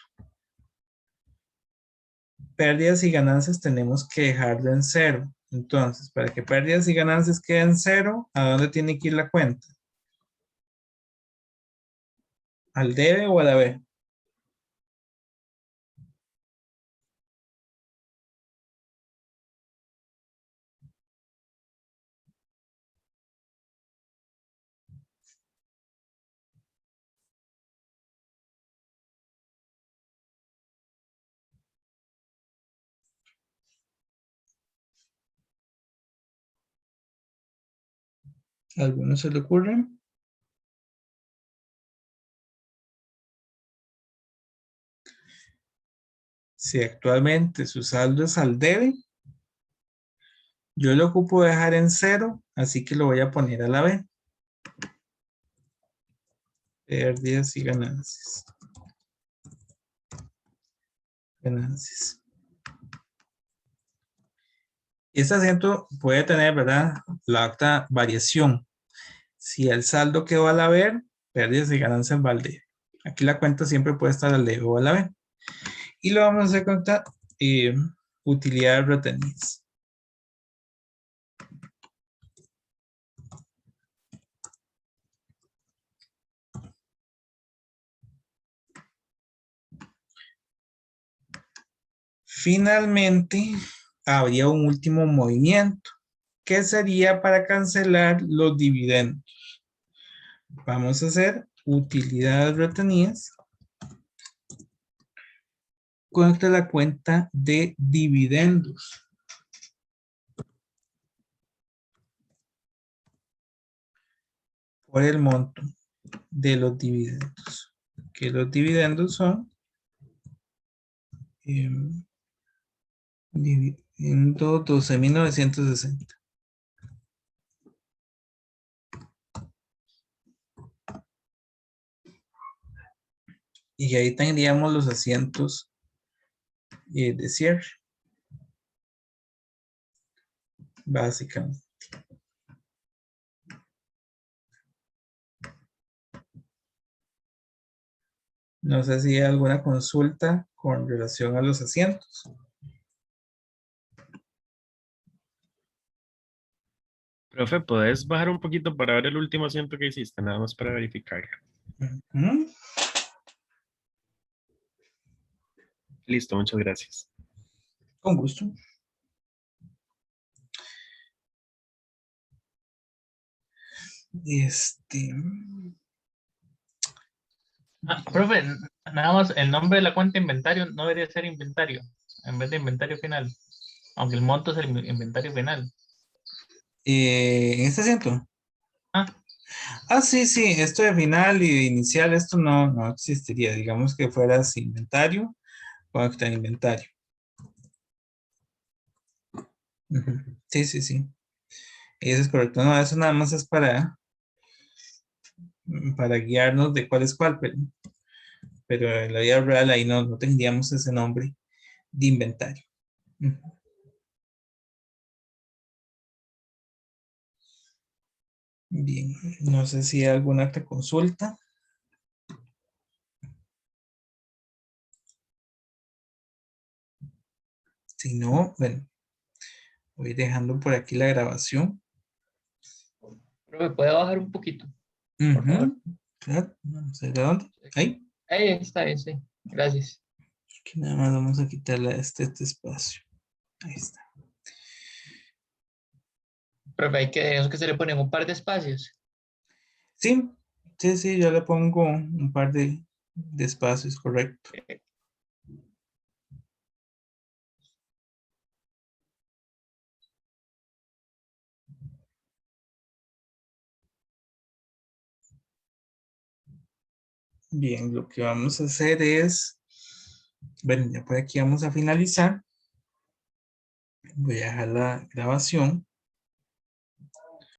Pérdidas y ganancias tenemos que dejarlo en cero. Entonces, para que pérdidas y ganancias queden en cero, ¿a dónde tiene que ir la cuenta? ¿Al debe o a la B? ¿Alguno se le ocurre? Si actualmente su saldo es al debe, yo lo ocupo dejar en cero, así que lo voy a poner a la B. Pérdidas y ganancias. Ganancias. Este acento puede tener, ¿verdad? La alta variación. Si el saldo quedó a la B, pérdidas y ganancias va al debe. Aquí la cuenta siempre puede estar al debe o a la B. Y lo vamos a hacer con utilidades retenidas. Finalmente, habría un último movimiento, que sería para cancelar los dividendos. Vamos a hacer utilidades retenidas contra la cuenta de dividendos. Por el monto de los dividendos. Que los dividendos son dividendo 12,960. Y ahí tendríamos los asientos de cierre. Básicamente. No sé si hay alguna consulta con relación a los asientos. Profe, ¿podés bajar un poquito para ver el último asiento que hiciste? Nada más para verificar. Ujú. Listo, muchas gracias. Con gusto. Profe, nada más el nombre de la cuenta inventario no debería ser inventario, en vez de inventario final. Aunque el monto es el inventario final. En este asiento. Ah, Sí, sí, esto de final y de inicial, esto no existiría. Digamos que fueras inventario, conectar inventario. Ujú. Sí, sí, sí. Eso es correcto. No, eso nada más es para guiarnos de cuál es cuál, pero en la vida real ahí no tendríamos ese nombre de inventario. Ujú. Bien, no sé si hay alguna otra consulta. Si no, bueno, voy dejando por aquí la grabación. Profe, ¿puede bajar un poquito? Por favor. Ujú. Claro, no sé de dónde. Ahí. Ahí está bien, sí. Gracias. Aquí nada más vamos a quitarle este espacio. Ahí está. Profe, hay que, eso que se le ponen un par de espacios. Sí, sí, sí, yo le pongo un par de espacios, correcto. Bien, lo que vamos a hacer es, bueno, ya por aquí vamos a finalizar. Voy a dejar la grabación.